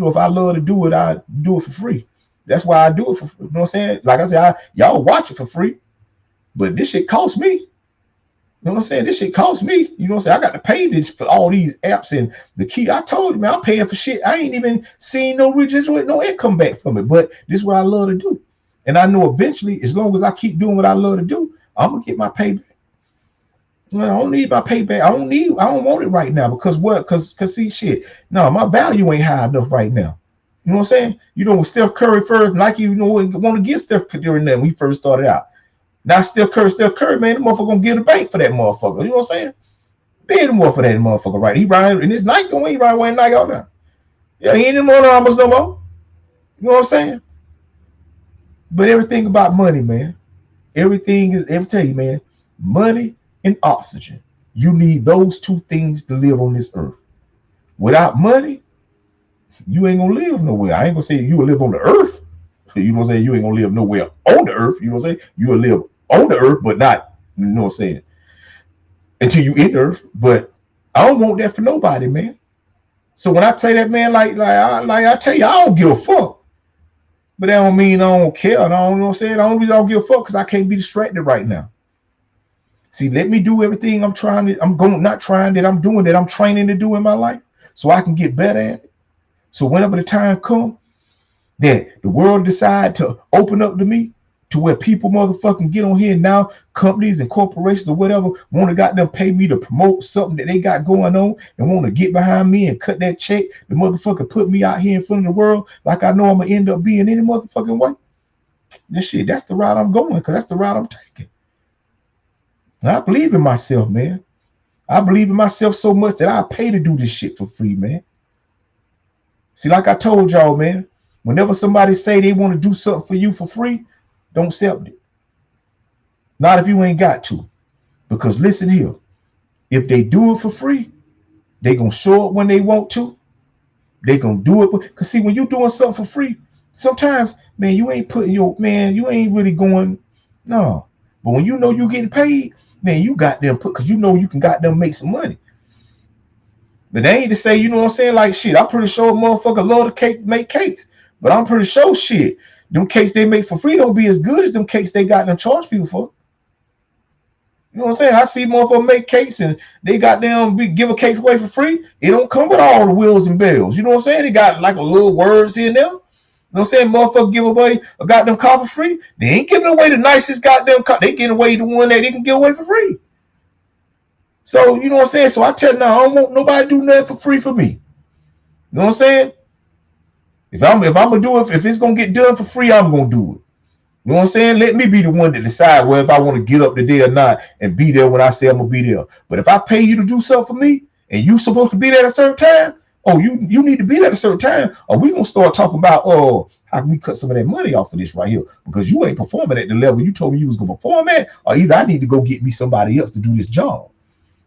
to do it, I do it for free. That's why I do it for free. You know what I'm saying? Like I said, y'all watch it for free. But this shit costs me. You know what I'm saying? This shit costs me. You know what I'm saying? I got to pay this for all these apps and the key. I told you, man, I'm paying for shit. I ain't even seen no residual, no income back from it. But this is what I love to do. And I know eventually, as long as I keep doing what I love to do, I'm gonna get my payback. I don't need my payback. I don't want it right now. Because what? Because see, shit. No, my value ain't high enough right now. You know what I'm saying? You know, when Steph Curry first, Nike, you know, want to get Steph during that when he first started out. Now Steph Curry, man, the motherfucker gonna get a bank for that motherfucker. You know what I'm saying? Bid more for that motherfucker, right? He riding in his Nike, he riding wearing Nike all now. Yeah, he ain't in Under Armours no more. You know what I'm saying? But everything about money, man. Everything is, let me tell you, man, money and oxygen. You need those two things to live on this earth. Without money, you ain't gonna live nowhere. I ain't gonna say you will live on the earth. You know what I'm saying? You ain't gonna live nowhere on the earth. You know what I'm saying? You will live on the earth, but not, you know what I'm saying, until you in the earth. But I don't want that for nobody, man. So when I tell that, man, like I tell you, I don't give a fuck. But that don't mean I don't care. And I don't know what I'm saying. The only reason I don't give a fuck because I can't be distracted right now. See, let me do everything I'm training to do in my life so I can get better at it. So whenever the time comes that the world decide to open up to me, to where people motherfucking get on here now, companies and corporations or whatever want to goddamn pay me to promote something that they got going on and want to get behind me and cut that check, the motherfucker put me out here in front of the world like I know I'm gonna end up being any motherfucking way. This shit, that's the route I'm going, because that's the route I'm taking. And I believe in myself, man. I believe in myself so much that I pay to do this shit for free, man. See, like I told y'all, man, whenever somebody say they want to do something for you for free, don't accept it. Not if you ain't got to. Because listen here, if they do it for free, they gonna show up when they want to. They gonna do it. Because see, when you doing something for free, sometimes, man, you ain't putting you ain't really going, no. But when you know you getting paid, man, you got them put, because you know you can got them make some money. But they ain't to say, you know what I'm saying, like shit, I'm pretty sure a motherfucker love to cake, make cakes. But I'm pretty sure shit, them cakes they make for free don't be as good as them cakes they got them charge people for. You know what I'm saying? I see motherfuckers make cakes and they got them give a cake away for free. It don't come with all the wheels and bells. You know what I'm saying? They got like a little words here and there. You know what I'm saying? Motherfucker give away a goddamn coffee free. They ain't giving away the nicest goddamn coffee. They giving away the one that they can give away for free. So, you know what I'm saying? So I tell you now, I don't want nobody to do nothing for free for me. You know what I'm saying? If I'm gonna do it, if it's gonna get done for free, I'm gonna do it. You know what I'm saying? Let me be the one to decide whether if I want to get up today or not and be there when I say I'm gonna be there. But if I pay you to do something for me and you supposed to be there at a certain time, oh, you need to be there at a certain time, or we gonna start talking about how can we cut some of that money off of this right here, because you ain't performing at the level you told me you was gonna perform at, or either I need to go get me somebody else to do this job.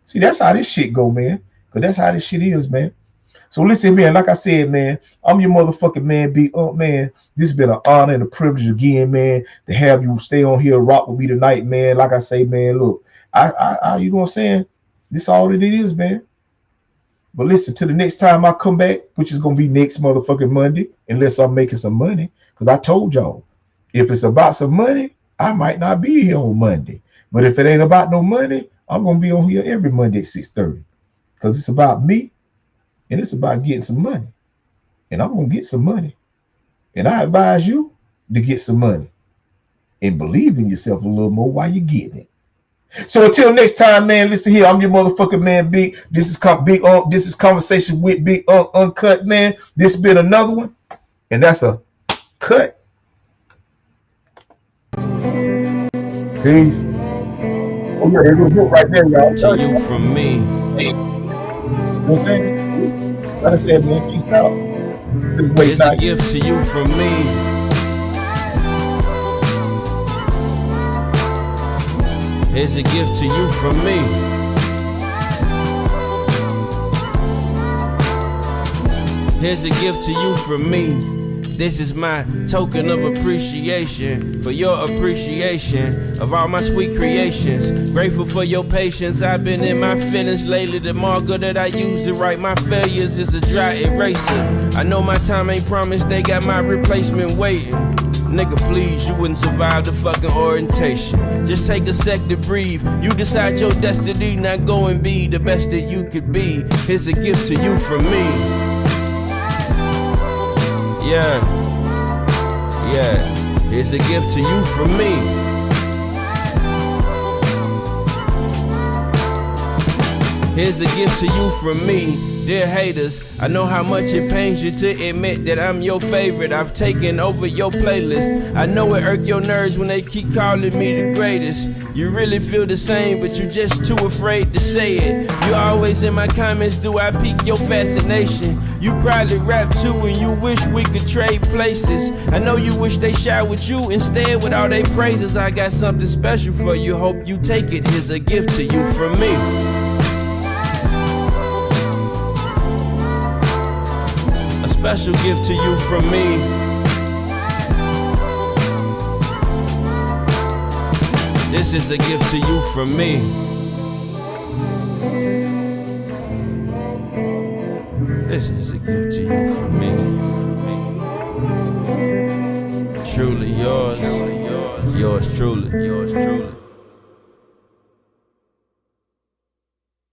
See, that's how this shit go, man. Because that's how this shit is, man. So listen, man, like I said, man, I'm your motherfucking man, Big Unc, man. This has been an honor and a privilege again, man, to have you stay on here and rock with me tonight, man. Like I say, man, look, I you know what I'm saying? This all it is, man. But listen, till the next time I come back, which is going to be next motherfucking Monday, unless I'm making some money. Because I told y'all, if it's about some money, I might not be here on Monday. But if it ain't about no money, I'm going to be on here every Monday at 6:30. Because it's about me. And it's about getting some money. And I'm going to get some money. And I advise you to get some money. And believe in yourself a little more while you're getting it. So until next time, man, listen here. I'm your motherfucking man, Big. This is Big Unc. This is Conversation with Big Unc Uncut, man. This been another one. And that's a cut. Peace. Oh, yeah, there's a book right there, y'all. To you from me. You know what I'm saying? Like I said, man, peace out. It's a gift to you from me. It's a gift to you from me. Here's a gift to you from me. This is my token of appreciation for your appreciation of all my sweet creations. Grateful for your patience. I've been in my feelings lately. The marker that I use to write my failures is a dry eraser. I know my time ain't promised. They got my replacement waiting. Nigga, please, you wouldn't survive the fucking orientation. Just take a sec to breathe. You decide your destiny, not go and be the best that you could be. Here's a gift to you from me. Yeah, here's a gift to you from me. Here's a gift to you from me. Dear haters, I know how much it pains you to admit that I'm your favorite. I've taken over your playlist. I know it irk your nerves when they keep calling me the greatest. You really feel the same, but you just too afraid to say it. You always in my comments, do I pique your fascination? You probably rap too and you wish we could trade places. I know you wish they shot with you instead with all they praises. I got something special for you, hope you take it. Here's a gift to you from me. A special gift to you from me. This is a gift to you from me. This is a gift to you from me. Truly yours, yours truly.